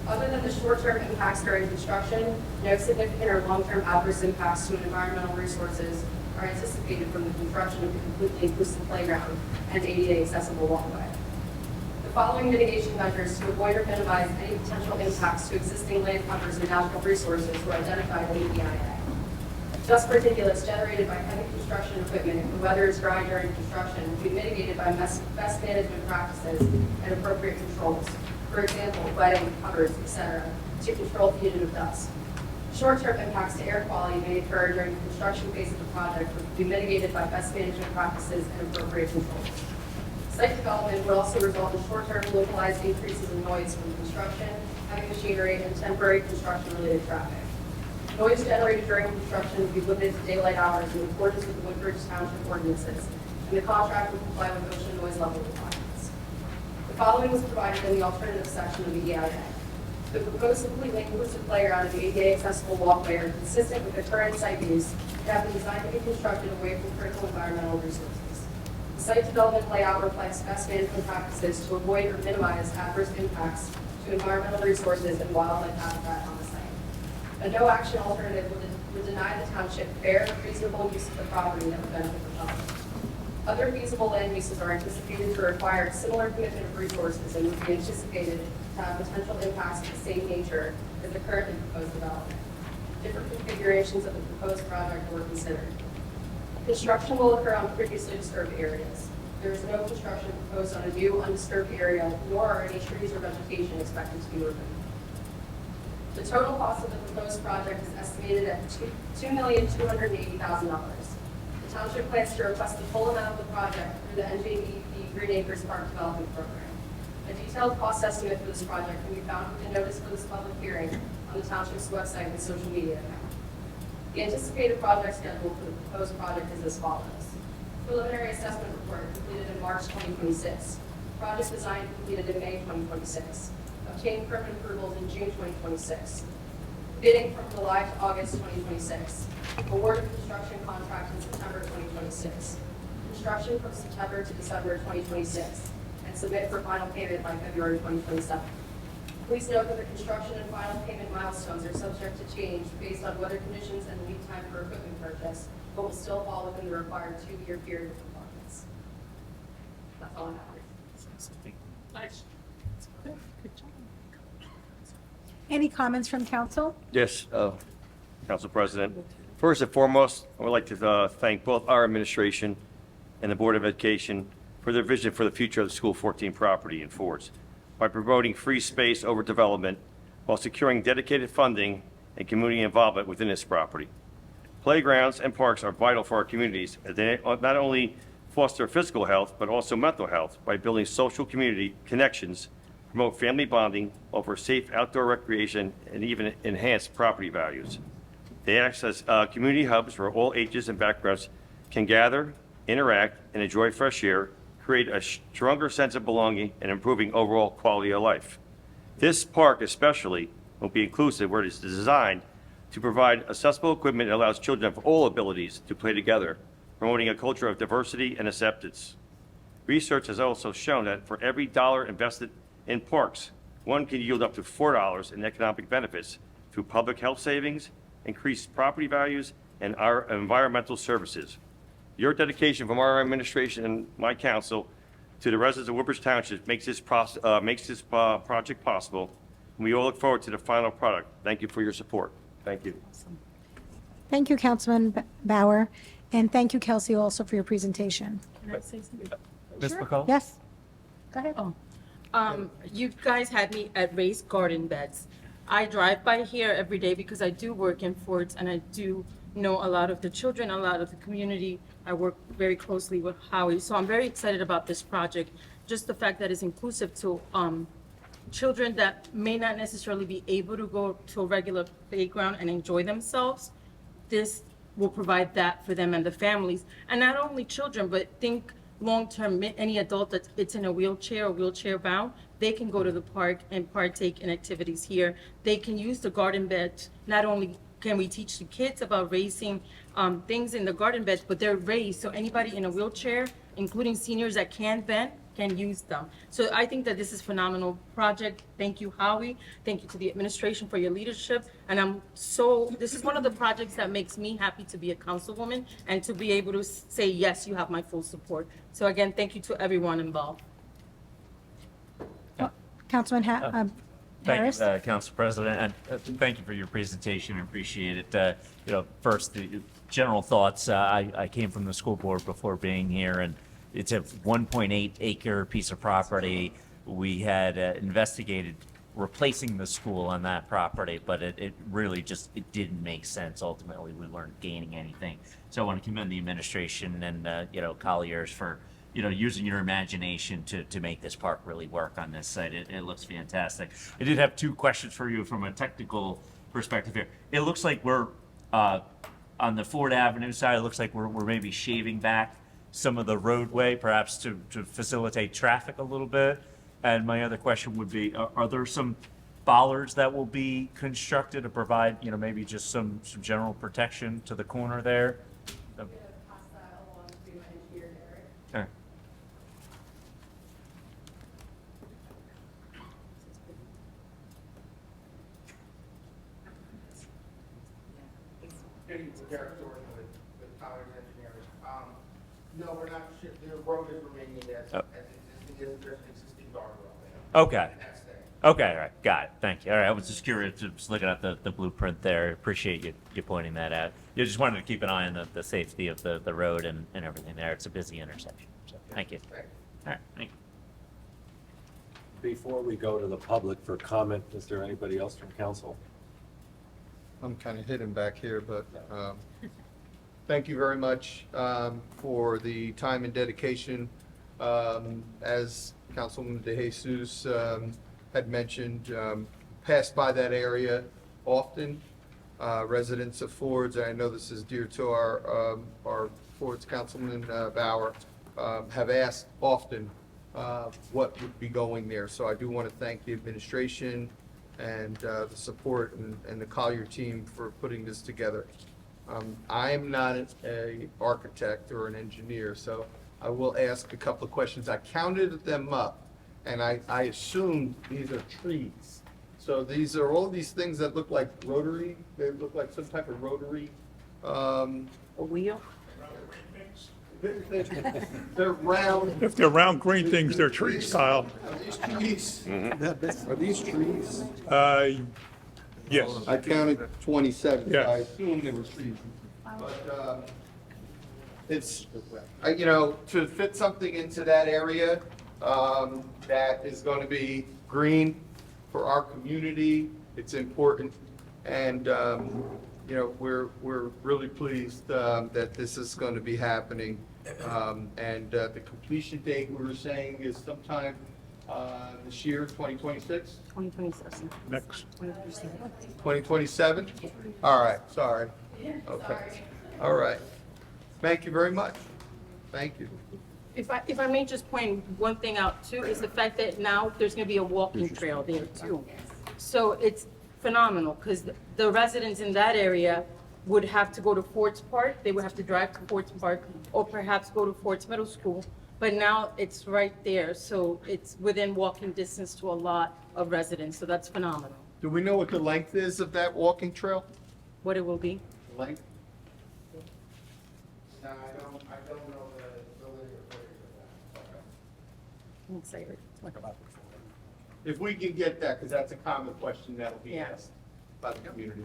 Other than the short-term impacts during construction, no significant or long-term adverse impacts to environmental resources are anticipated from the construction of the completely inclusive playground and ADA accessible walkway. The following mitigation measures to avoid or minimize any potential impacts to existing land covers and natural resources were identified in the EIA. Dust particulates generated by heavy construction equipment if the weather is dry during construction will be mitigated by best management practices and appropriate controls. For example, wetting, covers, etc., to control fugitive dust. Short-term impacts to air quality may occur during the construction phase of the project, which will be mitigated by best management practices and appropriate controls. Site development would also result in short-term localized increases in noise from construction, heavy machinery, and temporary construction-related traffic. Noise generated during construction will be limited to daylight hours in accordance with the Woodbridge Township ordinances, and the contract will comply with ocean noise level requirements. The following was provided in the alternative section of the EIA. The proposed completely inclusive playground and the ADA accessible walkway are consistent with the current site use and have been designed to be constructed away from critical environmental resources. The site development layout reflects best management practices to avoid or minimize adverse impacts to environmental resources and wildlife habitat on the site. A no-action alternative would deny the township fair and reasonable use of the property that would benefit the public. Other feasible land uses are anticipated to require similar commitment of resources and would be anticipated to have potential impacts of the same nature as the currently proposed development. Different configurations of the proposed project were considered. Construction will occur on previously disturbed areas. There is no construction proposed on a new undisturbed area, nor are any trees or vegetation expected to be removed. The total cost of the proposed project is estimated at $2,280,000. The township plans to request the full amount of the project through the NJDEP Green Acres Park Development Program. A detailed cost estimate for this project can be found with the notice for this public hearing on the township's website and social media account. The anticipated project schedule for the proposed project is as follows. Preliminary assessment report completed in March 2026. Project design completed in May 2026. Obtained permit approvals in June 2026. Bidding from July to August 2026. Award of construction contract in September 2026. Construction from September to December 2026. And submit for final payment by February 2027. Please note that the construction and final payment milestones are subject to change based on weather conditions and lead time for equipment purchase, but will still fall within the required 2-year period of performance. That's all I have. Nice. Any comments from council? Yes, Council President. First and foremost, I would like to thank both our administration and the Board of Education for their vision for the future of the School 14 property in Fords by promoting free space over development while securing dedicated funding and community involvement within this property. Playgrounds and parks are vital for our communities as they not only foster physical health, but also mental health by building social community connections, promote family bonding, offer safe outdoor recreation, and even enhance property values. They act as community hubs where all ages and backgrounds can gather, interact, and enjoy fresh air, create a stronger sense of belonging, and improving overall quality of life. This park especially will be inclusive where it is designed to provide accessible equipment that allows children of all abilities to play together, promoting a culture of diversity and acceptance. Research has also shown that for every dollar invested in parks, one can yield up to $4 in economic benefits through public health savings, increased property values, and our environmental services. Your dedication from our administration and my council to the residents of Woodbridge Township makes this project possible. We all look forward to the final product. Thank you for your support. Thank you. Thank you, Councilman Bauer, and thank you, Kelsey, also for your presentation. Can I say something? Ms. McCall? Yes. Go ahead. You guys had me at raised garden beds. I drive by here every day because I do work in Fords and I do know a lot of the children, a lot of the community. I work very closely with Howie, so I'm very excited about this project. Just the fact that it's inclusive to children that may not necessarily be able to go to a regular playground and enjoy themselves. This will provide that for them and the families. And not only children, but think long-term, any adult that's in a wheelchair or wheelchair bound, they can go to the park and partake in activities here. They can use the garden bed. Not only can we teach the kids about raising things in the garden beds, but they're raised, so anybody in a wheelchair, including seniors that can't bend, can use them. So I think that this is a phenomenal project. Thank you, Howie. Thank you to the administration for your leadership. And this is one of the projects that makes me happy to be a councilwoman and to be able to say, yes, you have my full support. So again, thank you to everyone involved. Councilman Harris? Thank you, Council President, and thank you for your presentation. I appreciate it. First, the general thoughts. I came from the school board before being here, and it's a 1.8 acre piece of property. We had investigated replacing the school on that property, but it really just, it didn't make sense. Ultimately, we weren't gaining anything. So I want to commend the administration and, you know, Colliers for, you know, using your imagination to make this park really work on this site. It looks fantastic. I did have two questions for you from a technical perspective here. It looks like we're, on the Ford Avenue side, it looks like we're maybe shaving back some of the roadway, perhaps to facilitate traffic a little bit. And my other question would be, are there some bollards that will be constructed to provide, you know, maybe just some general protection to the corner there? Okay. Derek Jordan with Colliers Engineering. No, we're not, the road is remaining as existing, there's an existing guardrail there. Okay. Okay, all right, got it, thank you. All right, I was just curious, just looking at the blueprint there, appreciate you pointing that out. You just wanted to keep an eye on the safety of the road and everything there. It's a busy intersection, so thank you. All right, thank you. Before we go to the public for comment, is there anybody else from council? I'm kind of hidden back here, but thank you very much for the time and dedication. As Councilman DeJesus had mentioned, passed by that area often. Residents of Ford's, and I know this is dear to our Ford's Councilman Bauer, have asked often what would be going there. So I do want to thank the administration and the support and the Collier team for putting this together. I am not an architect or an engineer, so I will ask a couple of questions. I counted them up, and I assumed these are trees. So these are all these things that look like rotary, they look like some type of rotary. A wheel? They're round. If they're round green things, they're trees, Kyle. Are these trees? Are these trees? Yes. I counted 27, so Yeah. I assumed they were trees. But it's, you know, to fit something into that area that is going to be green for our community, it's important. And, you know, we're really pleased that this is going to be happening. And the completion date, we were saying, is sometime this year, 2026? 2027. Next. 2027? All right, sorry. Okay. All right. Thank you very much. Thank you. If I may just point one thing out too, is the fact that now there's gonna be a walking trail there too. So it's phenomenal, because the residents in that area would have to go to Ford's Park, they would have to drive to Ford's Park, or perhaps go to Ford's Middle School. But now it's right there, so it's within walking distance to a lot of residents, so that's phenomenal. Do we know what the length is of that walking trail? What it will be? Length? No, I don't know the linear footage of that. Let's say it. If we can get that, because that's a common question that'll be Yeah. asked by the community.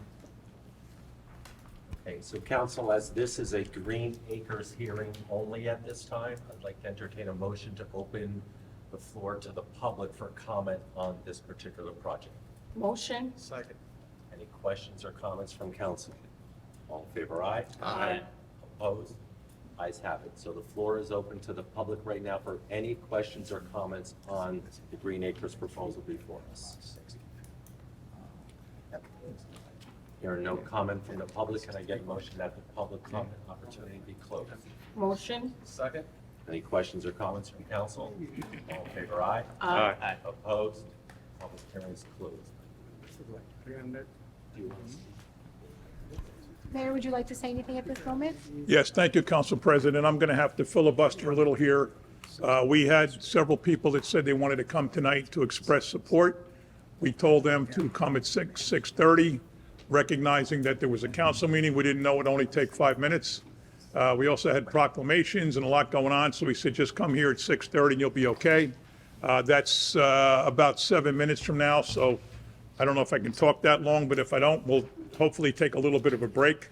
Okay, so council, as this is a Green Acres hearing only at this time, I'd like to entertain a motion to open the floor to the public for comment on this particular project. Motion? Second. Any questions or comments from council? All in favor, aye? Aye. Opposed? Ayes have it. So the floor is open to the public right now for any questions or comments on the Green Acres proposal before us. There are no comment from the public. Can I get a motion that the public comment opportunity be closed? Motion? Second. Any questions or comments from council? All in favor, aye? Aye. Aye. Opposed? Public hearing is closed. Do you want to speak? Mayor, would you like to say anything at this moment? Yes, thank you, Council President. I'm going to have to filibuster a little here. We had several people that said they wanted to come tonight to express support. We told them to come at 6:30, recognizing that there was a council meeting. We didn't know it would only take 5 minutes. We also had proclamations and a lot going on, so we said, just come here at 6:30 and you'll be okay. That's about 7 minutes from now, so I don't know if I can talk that long, but if I don't, we'll hopefully take a little bit of a break.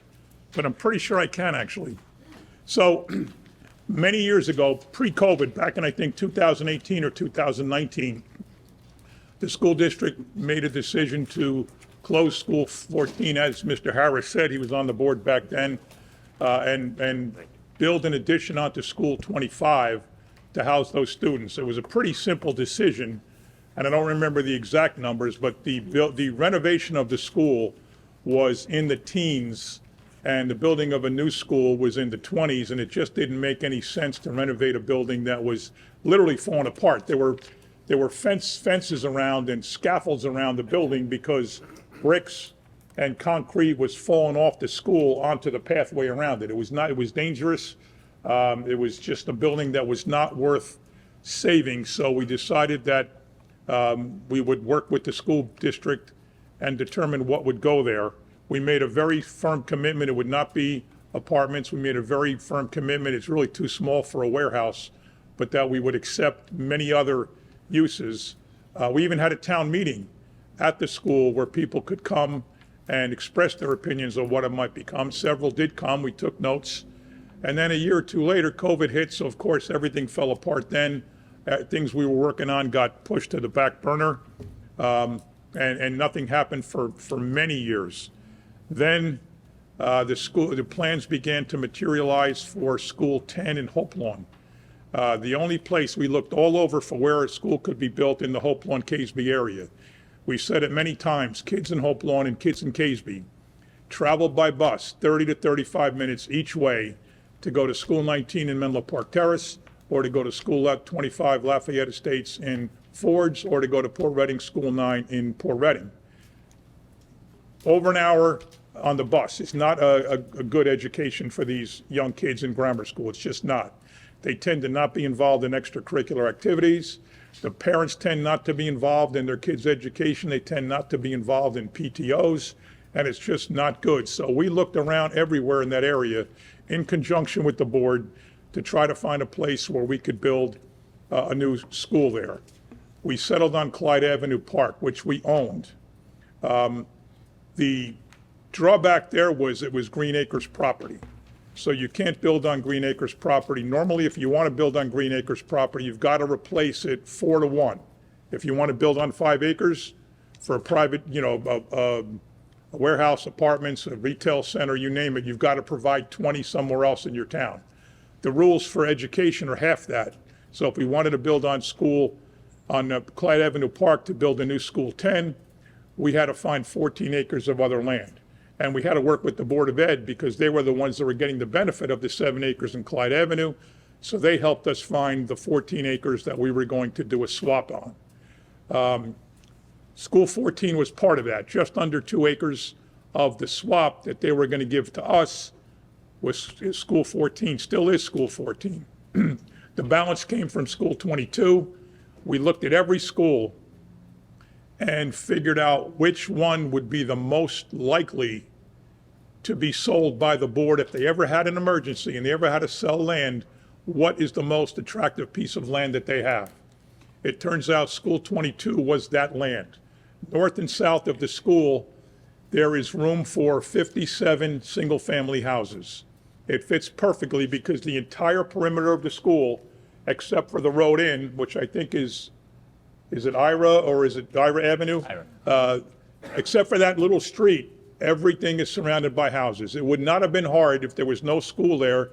But I'm pretty sure I can, actually. So many years ago, pre-COVID, back in, I think, 2018 or 2019, The school district made a decision to close School 14, as Mr. Harris said, he was on the board back then, and build an addition onto School 25 to house those students. It was a pretty simple decision, and I don't remember the exact numbers, but the renovation of the school was in the teens, and the building of a new school was in the 20s, and it just didn't make any sense to renovate a building that was literally falling apart. There were fences around and scaffolds around the building because bricks and concrete was falling off the school onto the pathway around it. It was dangerous. It was just a building that was not worth saving, so we decided that we would work with the school district and determine what would go there. We made a very firm commitment. It would not be apartments. We made a very firm commitment. It's really too small for a warehouse, but that we would accept many other uses. We even had a town meeting at the school where people could come and express their opinions on what it might become. Several did come. We took notes. And then a year or two later, COVID hit, so of course everything fell apart then. Things we were working on got pushed to the back burner, and nothing happened for many years. Then the plans began to materialize for School 10 in Hope Lawn. The only place we looked all over for where a school could be built in the Hope Lawn Caseby area. We said it many times, kids in Hope Lawn and kids in Caseby travel by bus 30 to 35 minutes each way to go to School 19 in Menlo Park Terrace, or to go to School 25 Lafayette Estates in Fords, or to go to Port Reading School 9 in Port Reading. Over an hour on the bus is not a good education for these young kids in grammar school. It's just not. They tend to not be involved in extracurricular activities. The parents tend not to be involved in their kids' education. They tend not to be involved in PTOs, and it's just not good. So we looked around everywhere in that area in conjunction with the board to try to find a place where we could build a new school there. We settled on Clyde Avenue Park, which we owned. The drawback there was it was Green Acres property. So you can't build on Green Acres property. Normally, if you want to build on Green Acres property, you've got to replace it 4 to 1. If you want to build on 5 acres for a private, a warehouse, apartments, a retail center, you name it, you've got to provide 20 somewhere else in your town. The rules for education are half that. So if we wanted to build on Clyde Avenue Park to build a new School 10, we had to find 14 acres of other land. And we had to work with the Board of Ed because they were the ones that were getting the benefit of the 7 acres in Clyde Avenue. So they helped us find the 14 acres that we were going to do a swap on. School 14 was part of that. Just under 2 acres of the swap that they were going to give to us was School 14, still is School 14. The balance came from School 22. We looked at every school and figured out which one would be the most likely to be sold by the board if they ever had an emergency and they ever had to sell land. What is the most attractive piece of land that they have? It turns out School 22 was that land. North and south of the school, there is room for 57 single-family houses. It fits perfectly because the entire perimeter of the school, except for the road in, which I think is it Ira or is it Ira Avenue? Ira. Except for that little street, everything is surrounded by houses. It would not have been hard if there was no school there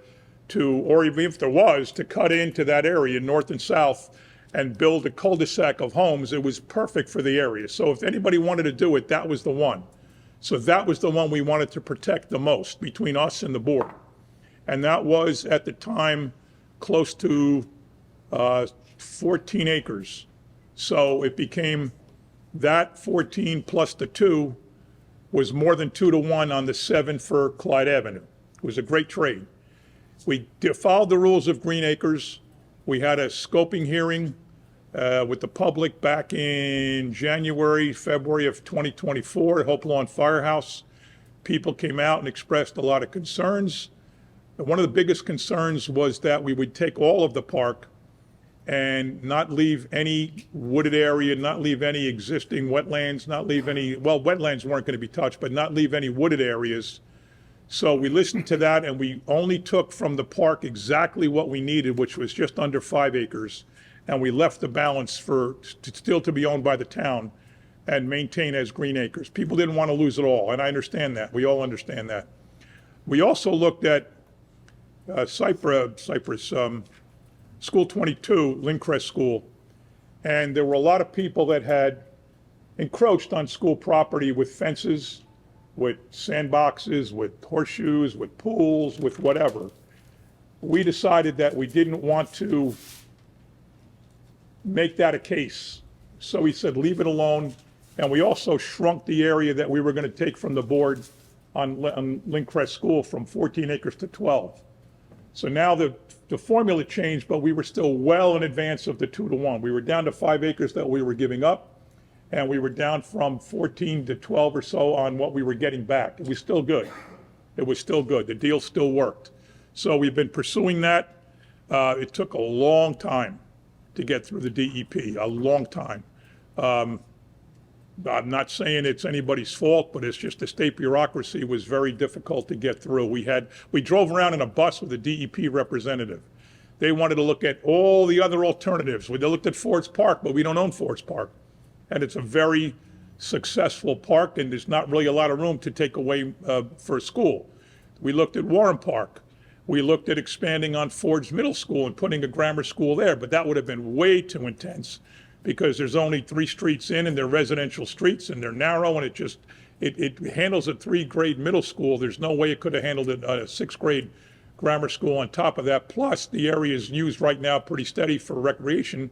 or even if there was, to cut into that area, north and south, and build a cul-de-sac of homes. It was perfect for the area. So if anybody wanted to do it, that was the one. So that was the one we wanted to protect the most between us and the board. And that was, at the time, close to 14 acres. So it became that 14 plus the 2 was more than 2 to 1 on the 7 for Clyde Avenue. It was a great trade. We followed the rules of Green Acres. We had a scoping hearing with the public back in February of 2024 at Hope Lawn Firehouse. People came out and expressed a lot of concerns. One of the biggest concerns was that we would take all of the park and not leave any wooded area, not leave any existing wetlands, not leave any, well, wetlands weren't going to be touched, but not leave any wooded areas. So we listened to that, and we only took from the park exactly what we needed, which was just under 5 acres. and we left the balance still to be owned by the town and maintained as green acres. People didn't want to lose it all, and I understand that. We all understand that. We also looked at Cypress, School 22, Lincrest School, and there were a lot of people that had encroached on school property with fences, with sandboxes, with horseshoes, with pools, with whatever. We decided that we didn't want to make that a case. So we said, leave it alone. And we also shrunk the area that we were going to take from the board on Lincrest School from 14 acres to 12. So now the formula changed, but we were still well in advance of the 2-to-1. We were down to 5 acres that we were giving up, and we were down from 14 to 12 or so on what we were getting back. It was still good. It was still good. The deal still worked. So we've been pursuing that. It took a long time to get through the DEP, a long time. I'm not saying it's anybody's fault, but it's just the state bureaucracy was very difficult to get through. We drove around in a bus with a DEP representative. They wanted to look at all the other alternatives. They looked at Fords Park, but we don't own Fords Park. And it's a very successful park, and there's not really a lot of room to take away for a school. We looked at Warren Park. We looked at expanding on Ford's Middle School and putting a grammar school there, but that would have been way too intense because there's only 3 streets in, and they're residential streets, and they're narrow, and it handles a 3-grade middle school. There's no way it could have handled a 6th-grade grammar school on top of that. Plus, the area is used right now pretty steady for recreation.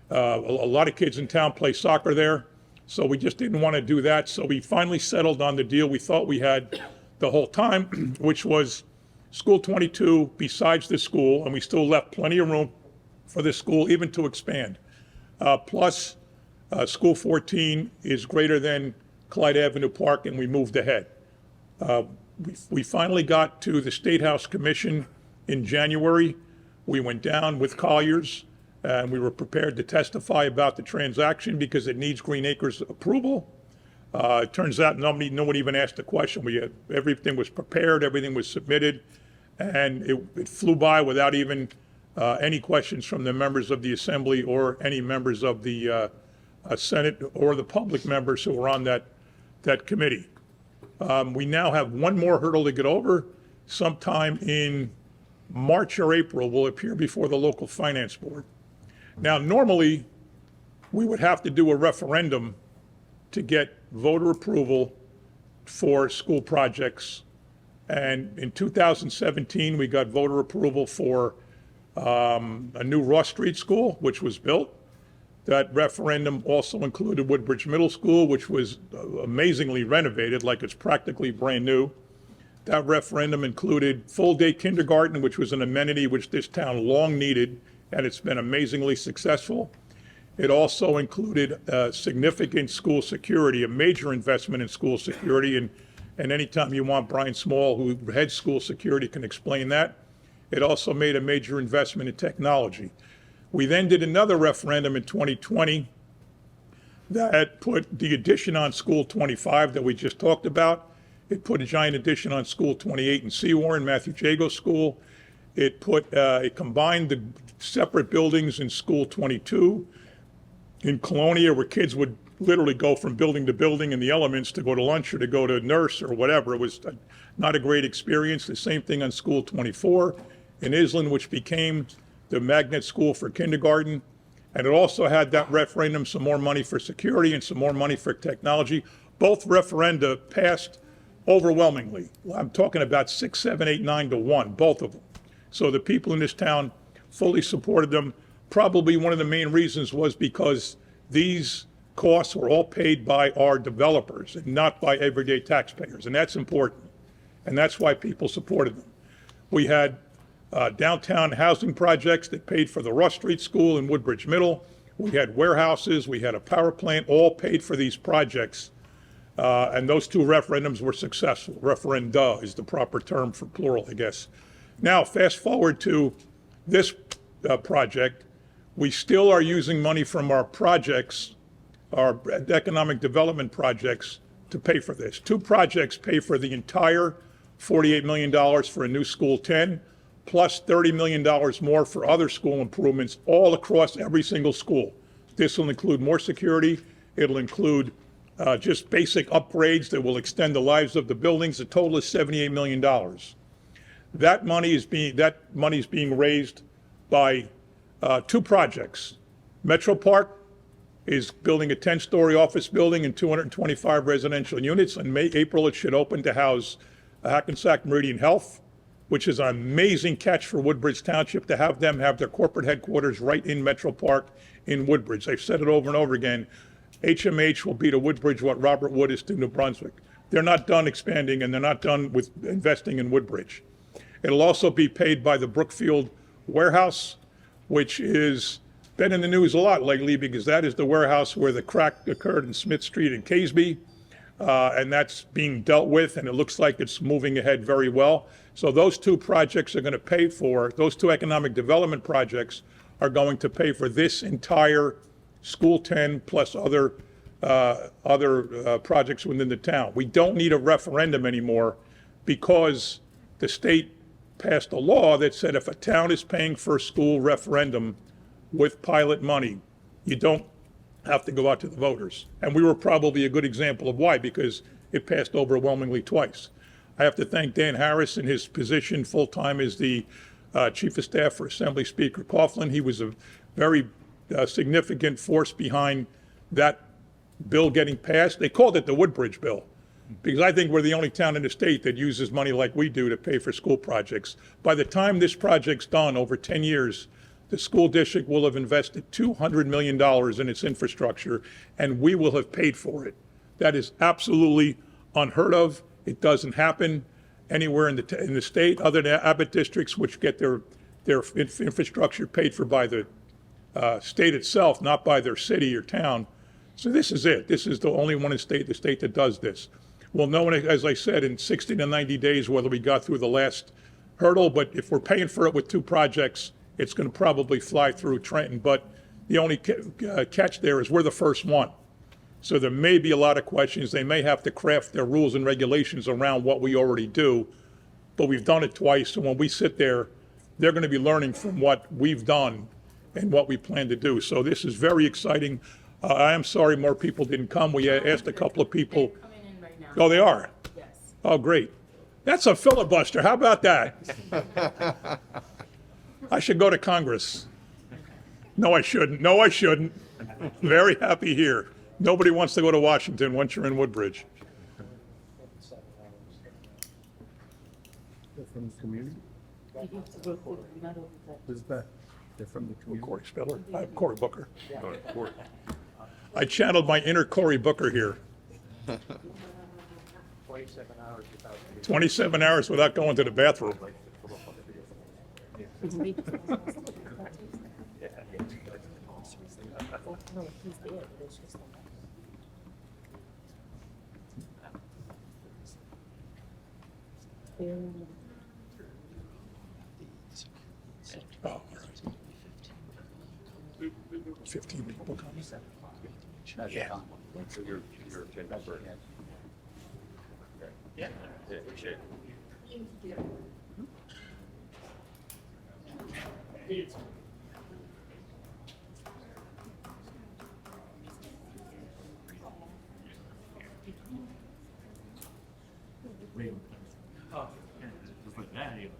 A lot of kids in town play soccer there, so we just didn't want to do that. So we finally settled on the deal we thought we had the whole time, which was School 22 besides this school, and we still left plenty of room for this school even to expand. Plus, School 14 is greater than Clyde Avenue Park, and we moved ahead. We finally got to the State House Commission in January. We went down with Colliers, and we were prepared to testify about the transaction because it needs Green Acres approval. It turns out no one even asked a question. Everything was prepared, everything was submitted, and it flew by without even any questions from the members of the Assembly or any members of the Senate or the public members who were on that committee. We now have one more hurdle to get over. Sometime in March or April, we'll appear before the local finance board. Now, normally, we would have to do a referendum to get voter approval for school projects. And in 2017, we got voter approval for a new Ross Street School, which was built. That referendum also included Woodbridge Middle School, which was amazingly renovated, like it's practically brand new. That referendum included full-day kindergarten, which was an amenity which this town long needed, and it's been amazingly successful. It also included significant school security, a major investment in school security, and anytime you want, Brian Small, who heads school security, can explain that. It also made a major investment in technology. We then did another referendum in 2020 that put the addition on School 25 that we just talked about. It put a giant addition on School 28 in Seawarren, Matthew Jago School. It combined the separate buildings in School 22 in Colonia, where kids would literally go from building to building in the elements to go to lunch or to go to nurse or whatever. It was not a great experience. The same thing on School 24 in Island, which became the magnet school for kindergarten. And it also had that referendum, some more money for security and some more money for technology. Both referenda passed overwhelmingly. I'm talking about 6, 7, 8, 9 to 1, both of them. So the people in this town fully supported them. Probably one of the main reasons was because these costs were all paid by our developers and not by everyday taxpayers, and that's important. And that's why people supported them. We had downtown housing projects that paid for the Russ Street School and Woodbridge Middle. We had warehouses, we had a power plant, all paid for these projects. And those 2 referendums were successful. Referenda is the proper term for plural, I guess. Now, fast forward to this project. We still are using money from our projects, our economic development projects, to pay for this. 2 projects pay for the entire $48 million for a new School 10. plus $30 million more for other school improvements all across every single school. This will include more security. It'll include just basic upgrades that will extend the lives of the buildings. The total is $78 million. That money is being raised by two projects. Metro Park is building a 10-story office building and 225 residential units. In April, it should open to house Hackensack Meridian Health, which is an amazing catch for Woodbridge Township to have them have their corporate headquarters right in Metro Park in Woodbridge. I've said it over and over again. HMH will be to Woodbridge what Robert Wood is to New Brunswick. They're not done expanding, and they're not done with investing in Woodbridge. It'll also be paid by the Brookfield Warehouse, which is been in the news a lot lately because that is the warehouse where the crack occurred in Smith Street in Caseby, and that's being dealt with, and it looks like it's moving ahead very well. So those two projects are going to pay for, those two economic development projects are going to pay for this entire School 10 plus other projects within the town. We don't need a referendum anymore because the state passed a law that said if a town is paying for a school referendum with pilot money, you don't have to go out to the voters. And we were probably a good example of why, because it passed overwhelmingly twice. I have to thank Dan Harris in his position full-time as the Chief of Staff for Assembly Speaker Coughlin. He was a very significant force behind that bill getting passed. They called it the Woodbridge bill, because I think we're the only town in the state that uses money like we do to pay for school projects. By the time this project's done, over 10 years, the school district will have invested $200 million in its infrastructure, and we will have paid for it. That is absolutely unheard of. It doesn't happen anywhere in the state other than Abbott districts, which get their infrastructure paid for by the state itself, not by their city or town. So this is it. This is the only one in the state that does this. We'll know, as I said, in 60 to 90 days whether we got through the last hurdle, but if we're paying for it with two projects, it's going to probably fly through Trenton. But the only catch there is we're the first one. So there may be a lot of questions. They may have to craft their rules and regulations around what we already do, but we've done it twice. So when we sit there, they're going to be learning from what we've done and what we plan to do. So this is very exciting. I am sorry more people didn't come. We asked a couple of people. They're coming in right now. Oh, they are? Yes. Oh, great. That's a filibuster. How about that? I should go to Congress. No, I shouldn't. No, I shouldn't. Very happy here. Nobody wants to go to Washington once you're in Woodbridge. They're from the community? Who's that? They're from the community? Corey Spiller. Cory Booker. I channeled my inner Cory Booker here. 27 hours without going to the bathroom. Oh, 15 people coming. Yeah. So you're a member. Yeah. Yeah, appreciate it. Oh, just like that, even.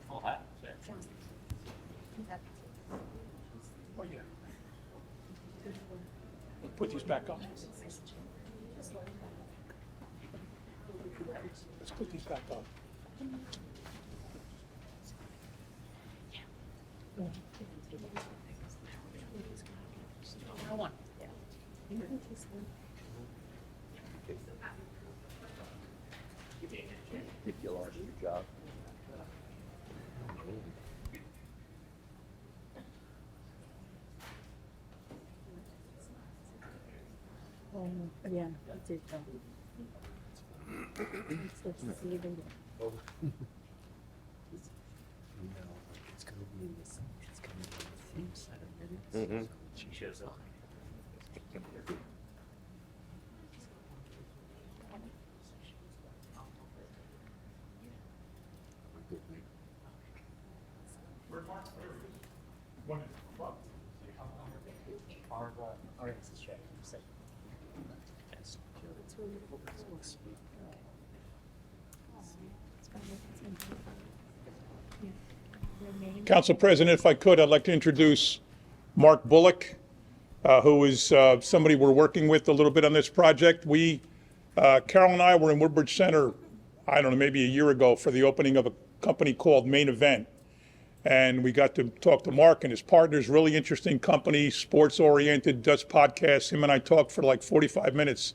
Full hat. Oh, yeah. Put these back up. Let's put these back up. Think you lost your job. Yeah, I did. It's gonna be in this, it's gonna be in the same set of minutes. She shows up. Council President, if I could, I'd like to introduce Mark Bullock, who is somebody we're working with a little bit on this project. Carol and I were in Woodbridge Center, I don't know, maybe a year ago for the opening of a company called Main Event. And we got to talk to Mark and his partners, really interesting company, sports-oriented, does podcasts. Him and I talked for like 45 minutes.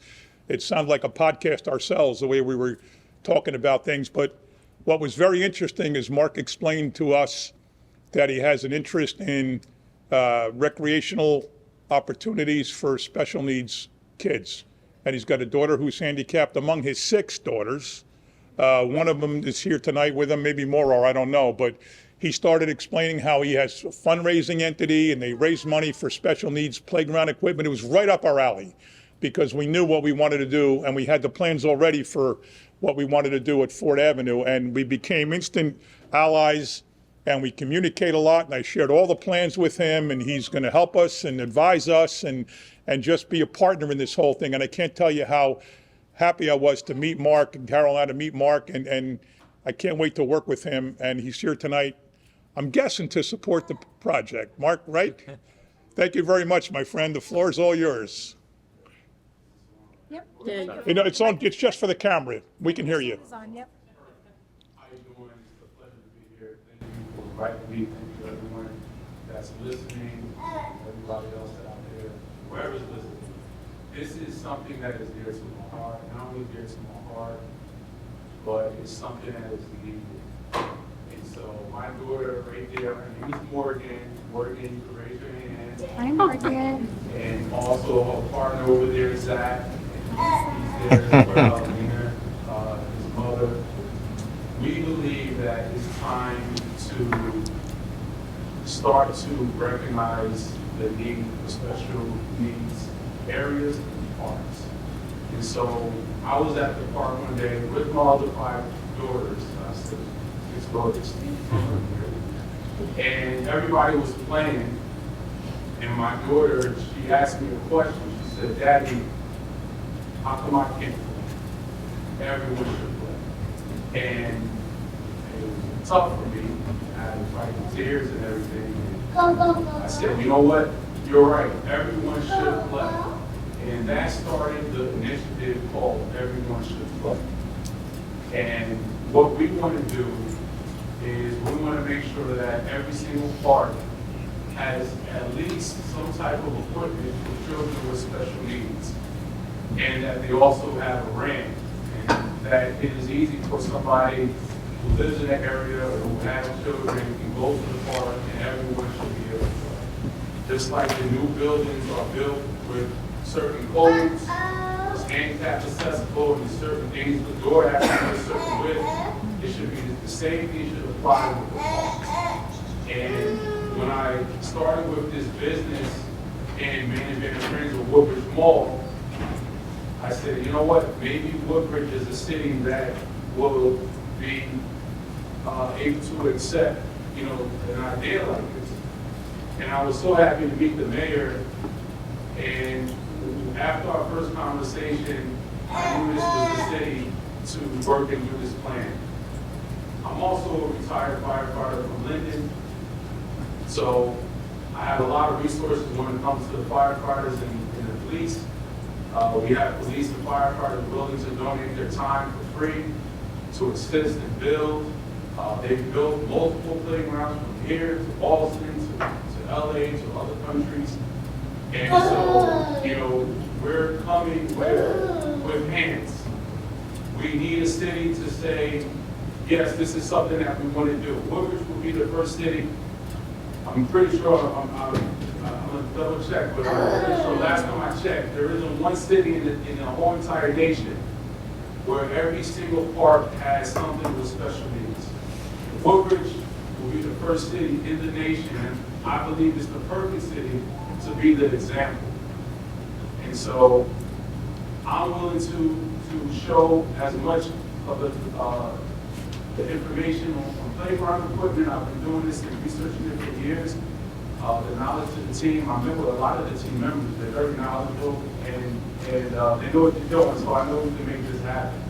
It sounded like a podcast ourselves, the way we were talking about things. But what was very interesting is Mark explained to us that he has an interest in recreational opportunities for special needs kids. And he's got a daughter who's handicapped. Among his 6 daughters, one of them is here tonight with him, maybe more, or I don't know. But he started explaining how he has a fundraising entity and they raise money for special needs playground equipment. It was right up our alley because we knew what we wanted to do and we had the plans already for what we wanted to do at Ford Avenue. And we became instant allies and we communicate a lot. And I shared all the plans with him and he's going to help us and advise us and just be a partner in this whole thing. And I can't tell you how happy I was to meet Mark and Carol and I to meet Mark. And I can't wait to work with him. And he's here tonight, I'm guessing, to support the project. Mark, right? Thank you very much, my friend. The floor is all yours. Yep. You know, it's on. It's just for the camera. We can hear you. It's on, yep. How you doing? It's a pleasure to be here. Thank you for inviting me. Thank you everyone that's listening, everybody else out there, whoever's listening. This is something that is dear to my heart. Not only dear to my heart, but it's something that is needed. And so my daughter right there, her name is Morgan. Morgan, you can raise your hand. Hi, Morgan. And also a partner over there, Zach. He's there as well, Lena, his mother. We believe that it's time to start to recognize the need for special needs areas and parks. And so I was at the park one day with my other 5 daughters. I said, let's go to Steve. And everybody was playing. And my daughter, she asked me a question. She said, Daddy, how come I can't play? Everyone should play. And it was tough for me. I had to fight the tears and everything. And I said, you know what? You're right. Everyone should play. And that started the initiative called Everyone Should Play. And what we want to do is we want to make sure that every single park has at least some type of equipment for children with special needs. And that they also have a ramp. And that it is easy for somebody who lives in the area or who has children can go to the park and everyone should be able to play. Just like the new buildings are built with certain codes, it's handicap accessible, and certain things, the door has to be a certain width. It should be the same thing should apply with the park. And when I started with this business and management and friends with Woodbridge Mall, I said, you know what, maybe Woodbridge is a city that will be able to accept, you know, an idea like this. And I was so happy to meet the mayor, and after our first conversation, I knew this was the city to work and do this plan. I'm also a retired firefighter from Linden, so I have a lot of resources when it comes to the firefighters and the police. We have police and firefighters willing to donate their time for free to assist and build. They've built multiple playgrounds from here to Boston to LA to other countries. And so, you know, we're coming with hands. We need a city to say, yes, this is something that we want to do. Woodbridge will be the first city. I'm pretty sure, I'm gonna double check, but I'm pretty sure last time I checked, there isn't one city in the whole entire nation where every single park has something with special needs. Woodbridge will be the first city in the nation, and I believe it's the perfect city to be the example. And so I'm willing to show as much of the information on playground equipment. I've been doing this and researching it for years. The knowledge of the team, I met with a lot of the team members. They're very knowledgeable and they know what they're doing, so I know we can make this happen.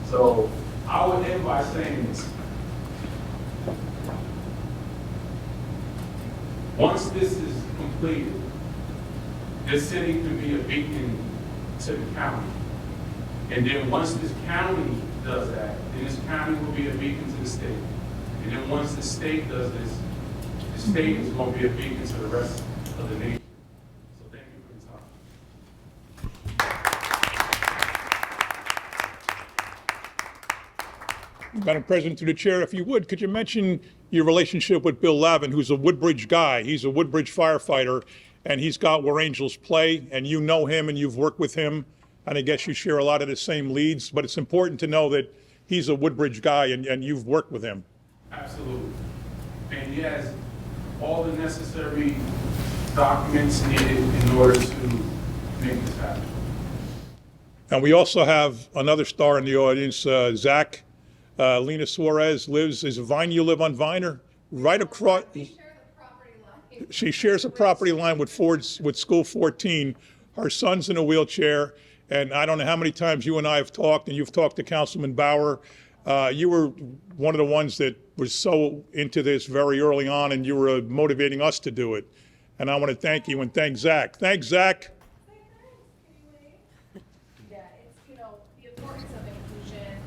So I would end by saying this. Once this is completed, this city can be a beacon to the county. And then once this county does that, then this county will be a beacon to the state. And then once the state does this, the state is going to be a beacon to the rest of the nation. So thank you for your time. Madam President, to the chair, if you would, could you mention your relationship with Bill Lavin, who's a Woodbridge guy? He's a Woodbridge firefighter, and he's got Where Angels Play, and you know him and you've worked with him, and I guess you share a lot of the same leads, but it's important to know that he's a Woodbridge guy and you've worked with him. Absolutely. And he has all the necessary documents needed in order to make this happen. And we also have another star in the audience, Zach. Lena Suarez is Vine, you live on Viner? Right across. She shares a property line with School 14. Her son's in a wheelchair, and I don't know how many times you and I have talked, and you've talked to Councilman Bauer. You were one of the ones that was so into this very early on, and you were motivating us to do it. And I want to thank you and thank Zach. Thanks, Zach. Yeah, it's, you know, the importance of inclusion,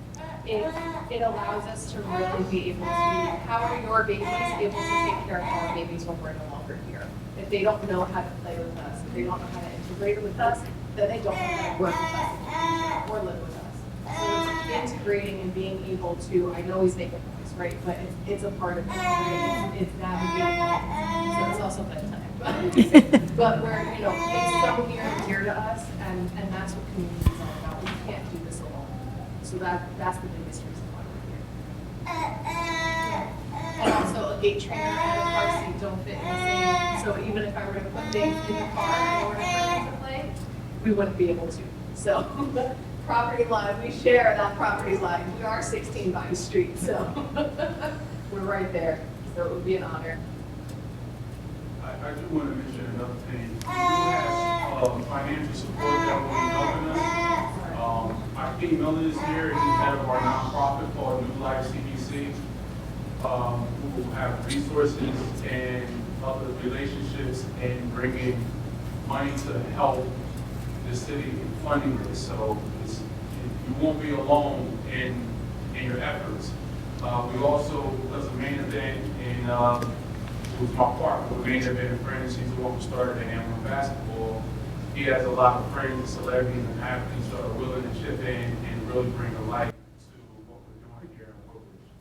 it allows us to really be able to empower your babies, be able to take care of our babies when we're no longer here. If they don't know how to play with us, if they don't know how to integrate with us, then they don't know how to work with us or live with us. So it's integrating and being able to, I know he's making noise, right, but it's a part of it, right? It's navigating, so it's also bedtime. But we're, you know, it's so near and dear to us, and that's what community is all about. We can't do this alone. So that's the biggest reason why we're here. And also a gate trainer and a car seat don't fit in the same, so even if I were to put things in the car and order for to play, we wouldn't be able to. So property line, we share that property line. We are 16 Vine Street, so we're right there. So it would be an honor. I do want to mention another thing. We have financial support that will be helping us. Our King Miller is here. He's head of our nonprofit called New Life CBC. Who will have resources and other relationships and bringing money to help the city in funding this. So you won't be alone in your efforts. We also, because of Main Event and who's my partner with Main Event Friends, he's the one who started the Hamlin basketball. He has a lot of friends and celebrities and athletes that are willing to chip in and really bring a light to what we're doing here in Woodbridge.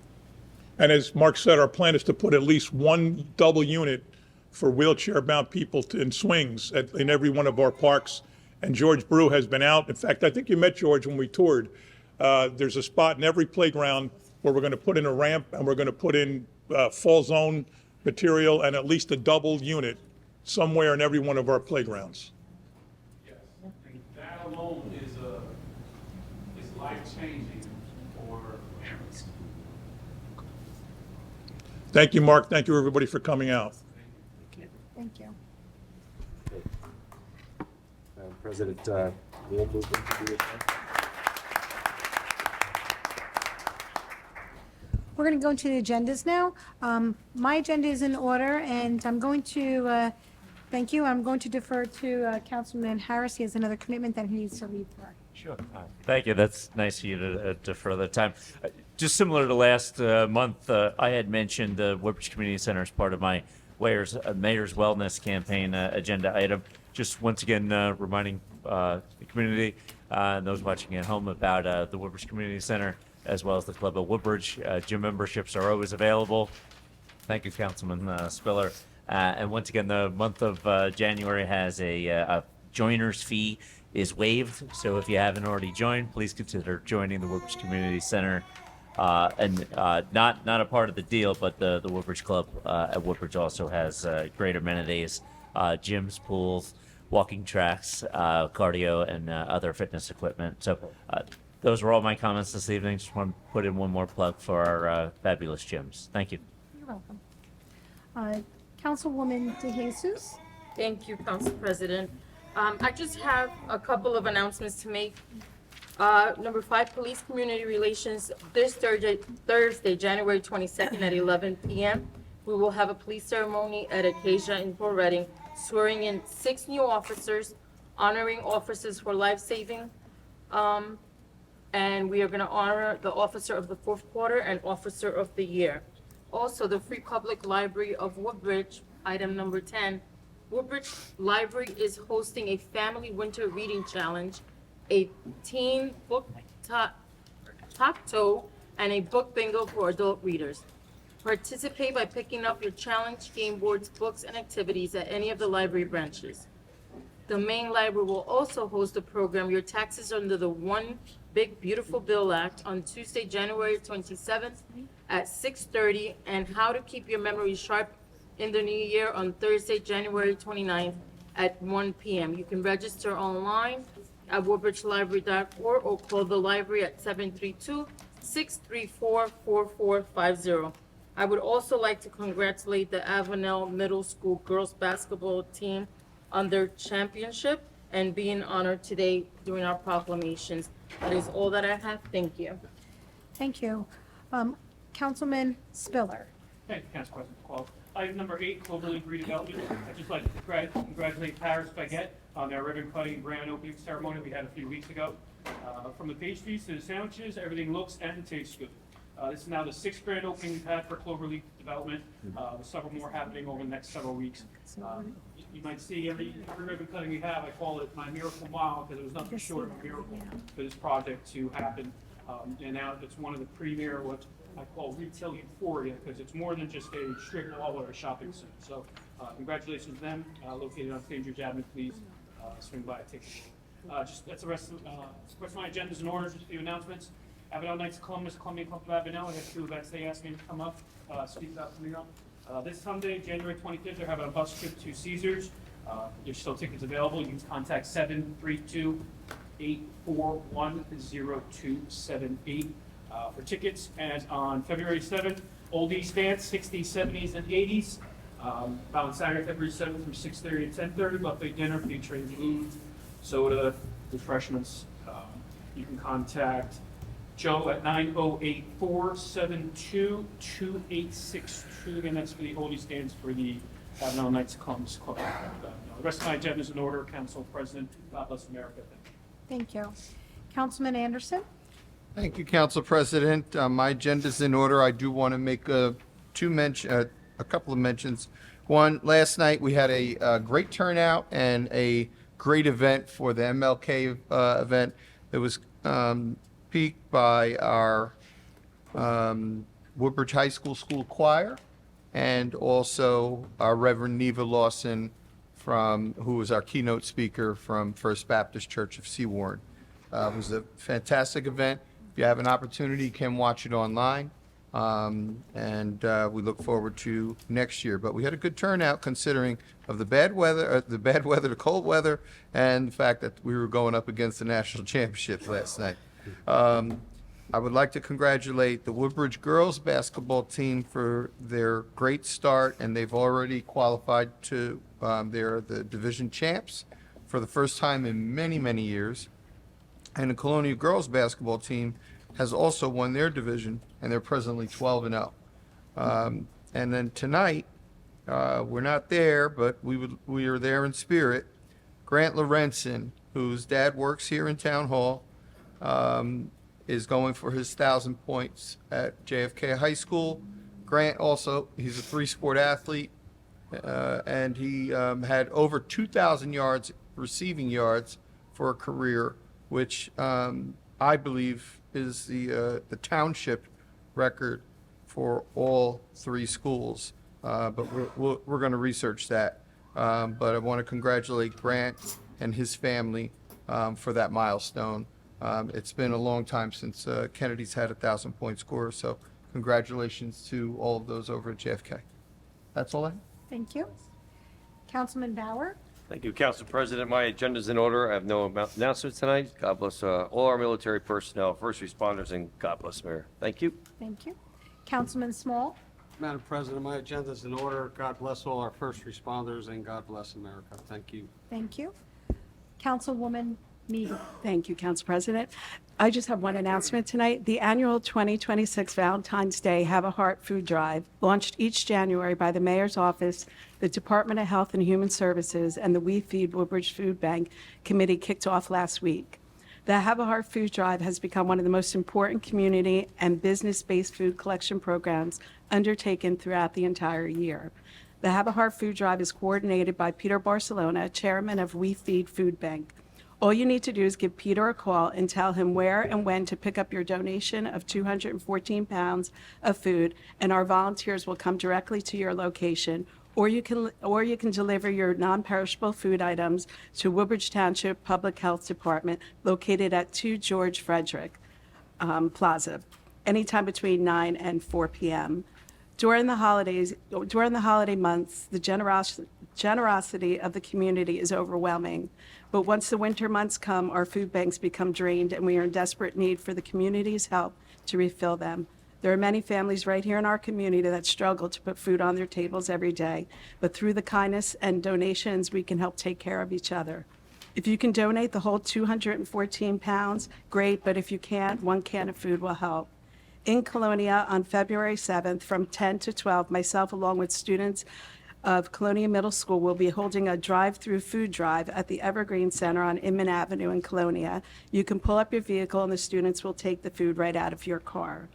And as Mark said, our plan is to put at least one double unit for wheelchair-bound people in swings in every one of our parks. And George Brew has been out. In fact, I think you met George when we toured. There's a spot in every playground where we're going to put in a ramp and we're going to put in fall zone material and at least a double unit somewhere in every one of our playgrounds. Yes, and that alone is life-changing for parents. Thank you, Mark. Thank you, everybody, for coming out. Thank you. President, we'll move into the agenda. We're going to go into the agendas now. My agenda is in order, and I'm going to, thank you, I'm going to defer to Councilman Harris. He has another commitment that he needs to leave for. Sure. Thank you. That's nice of you to defer the time. Just similar to last month, I had mentioned the Woodbridge Community Center as part of my Mayor's Wellness Campaign agenda item. Just once again reminding the community and those watching at home about the Woodbridge Community Center, as well as the Club of Woodbridge. Gym memberships are always available. Thank you, Councilman Spiller. And once again, the month of January has a joiner's fee is waived. So if you haven't already joined, please consider joining the Woodbridge Community Center. And not a part of the deal, but the Woodbridge Club at Woodbridge also has great amenities, gyms, pools, walking tracks, cardio, and other fitness equipment. So those were all my comments this evening. Just want to put in one more plug for our fabulous gyms. Thank you. You're welcome. Councilwoman DeJesus? Thank you, Council President. I just have a couple of announcements to make. Number 5, Police Community Relations. This Thursday, January 22nd at 11 p.m., we will have a police ceremony at Acacia in Fort Reading, swearing in 6 new officers, honoring officers for life-saving, and we are going to honor the Officer of the Fourth Quarter and Officer of the Year. Also, the Free Public Library of Woodbridge, item number 10, Woodbridge Library is hosting a family winter reading challenge, a teen book top-toe, and a book bingo for adult readers. Participate by picking up your challenge game boards, books, and activities at any of the library branches. The main library will also host the program Your Taxes Under the One Big Beautiful Bill Act on Tuesday, January 27th at 6:30, and How to Keep Your Memory Sharp in the New Year on Thursday, January 29th at 1 p.m. You can register online at woodbridgelibrary.org or call the library at 732-634-4450. I would also like to congratulate the Avenel Middle School girls basketball team on their championship and being honored today during our proclamations. That is all that I have. Thank you. Thank you. Councilman Spiller? Thank you, Council President Call. Item number 8, Cloverleaf redevelopment. I'd just like to congratulate Paris Baguette on their ribbon cutting grand opening ceremony we had a few weeks ago. From the pastries to the sandwiches, everything looks and tastes good. This is now the 6th grand opening we've had for Cloverleaf development, with several more happening over the next several weeks. You might see every ribbon cutting we have, I call it my miracle mile, because it was nothing short of a miracle for this project to happen. And now it's one of the premier, what I call retail euphoria, because it's more than just a strip mall or a shopping center. So congratulations to them, located on St. George Avenue. Please swing by and take a look. Just that's the rest of my agendas in order. Just a few announcements. Avenel Knights of Columbus, Columbia Club of Avenel. I have 2 events they asked me to come up, speak about coming up. This Sunday, January 25th, they're having a bus trip to Caesars. There's still tickets available. You can contact 732-841-0278 for tickets. And on February 7th, Oldies Dance, 60s, 70s, and 80s. On Saturday, February 7th from 6:30 to 10:30, buffet dinner featuring food, soda, refreshments. You can contact Joe at 908-472-2862. Again, that's for the Oldies Dance for the Avenel Knights of Columbus Club. The rest of my agenda is in order. Council President, God bless America. Thank you. Councilman Anderson? Thank you, Council President. My agenda's in order. I do want to make a couple of mentions. One, last night we had a great turnout and a great event for the MLK event. It was peaked by our Woodbridge High School choir and also our Reverend Neva Lawson, who was our keynote speaker from First Baptist Church of Seawarren. It was a fantastic event. If you have an opportunity, you can watch it online. And we look forward to next year. But we had a good turnout considering of the bad weather, the cold weather, and the fact that we were going up against the national championship last night. I would like to congratulate the Woodbridge girls basketball team for their great start, and they've already qualified to, they're the division champs for the first time in many, many years. And the Colonia girls basketball team has also won their division, and they're presently 12-0. And then tonight, we're not there, but we are there in spirit. Grant Lorenzen, whose dad works here in Town Hall, is going for his 1,000 points at JFK High School. Grant also, he's a 3-sport athlete, and he had over 2,000 yards, receiving yards, for a career, which I believe is the township record for all 3 schools. But we're going to research that. But I want to congratulate Grant and his family for that milestone. It's been a long time since Kennedy's had a 1,000-point score, so congratulations to all of those over at JFK. That's all I have. Thank you. Councilman Bauer? Thank you, Council President. My agenda's in order. I have no announcements tonight. God bless all our military personnel, first responders, and God bless Mayor. Thank you. Thank you. Councilman Small? Madam President, my agenda is in order. God bless all our first responders, and God bless America. Thank you. Thank you. Councilwoman Meaden? Thank you, Council President. I just have one announcement tonight. The annual 2026 Valentine's Day Have a Heart food drive, launched each January by the Mayor's Office, the Department of Health and Human Services, and the We Feed Woodbridge Food Bank Committee kicked off last week. The Have a Heart food drive has become one of the most important community and business-based food collection programs undertaken throughout the entire year. The Have a Heart food drive is coordinated by Peter Barcelona, chairman of We Feed Food Bank. All you need to do is give Peter a call and tell him where and when to pick up your donation of 214 pounds of food, and our volunteers will come directly to your location, or you can deliver your non-perishable food items to Woodbridge Township Public Health Department, located at 2 George Frederick Plaza, anytime between 9 and 4 p.m. During the holiday months, the generosity of the community is overwhelming. But once the winter months come, our food banks become drained, and we are in desperate need for the community's help to refill them. There are many families right here in our community that struggle to put food on their tables every day, but through the kindness and donations, we can help take care of each other. If you can donate the whole 214 pounds, great, but if you can't, 1 can of food will help. In Colonia on February 7th from 10 to 12, myself along with students of Colonia Middle School will be holding a drive-through food drive at the Evergreen Center on Inman Avenue in Colonia. You can pull up your vehicle and the students will take the food right out of your car.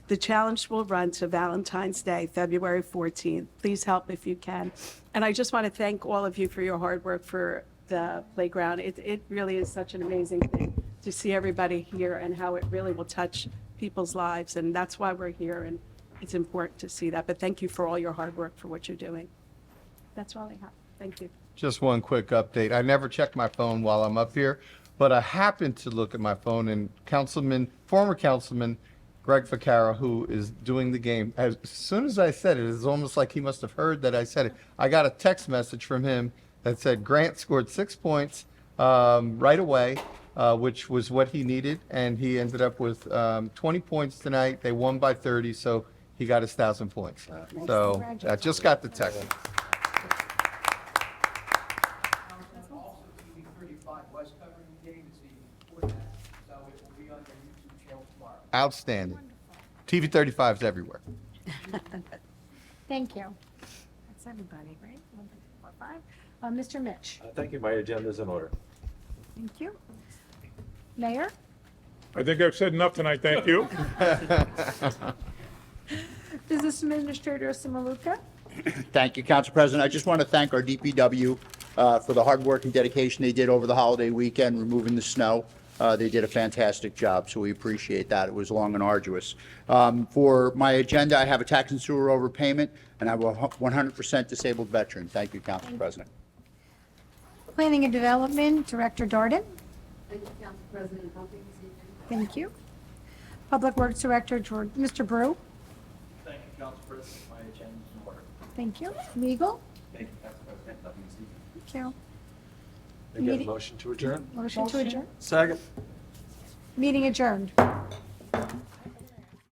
The challenge will run to Valentine's Day, February 14th. Please help if you can. And I just want to thank all of you for your hard work for the playground. It really is such an amazing thing to see everybody here and how it really will touch people's lives. And that's why we're here, and it's important to see that. But thank you for all your hard work for what you're doing. That's all I have. Thank you. Just one quick update. I never check my phone while I'm up here, but I happened to look at my phone, and former Councilman Greg Vaccaro, who is doing the game, as soon as I said it, it's almost like he must have heard that I said it. I got a text message from him that said Grant scored 6 points right away, which was what he needed, and he ended up with 20 points tonight. They won by 30, so he got his 1,000 points. So I just got the text. Also, TV 35 was covering the game this evening for that, so it will be on their YouTube channel tomorrow. Outstanding. TV 35 is everywhere. Thank you. That's everybody, right? 1, 2, 3, 4, 5. Mr. Mitch? Thank you. My agenda is in order. Thank you. Mayor? I think I've said enough tonight, thank you. Business Administrator Simaluka? Thank you, Council President. I just want to thank our DPW for the hard work and dedication they did over the holiday weekend, removing the snow. They did a fantastic job, so we appreciate that. It was long and arduous. For my agenda, I have a tax and sewer overpayment, and I have a 100% disabled veteran. Thank you, Council President. Planning and Development, Director Darden? Thank you, Council President. Helping this evening. Thank you. Public Works Director, Mr. Brew? Thank you, Council President. My agenda is in order. Thank you. Legal? Thank you, Council President. Nothing this evening. Thank you. Again, Meeting- motion to adjourn? Motion to adjourn. Second. Meeting adjourned.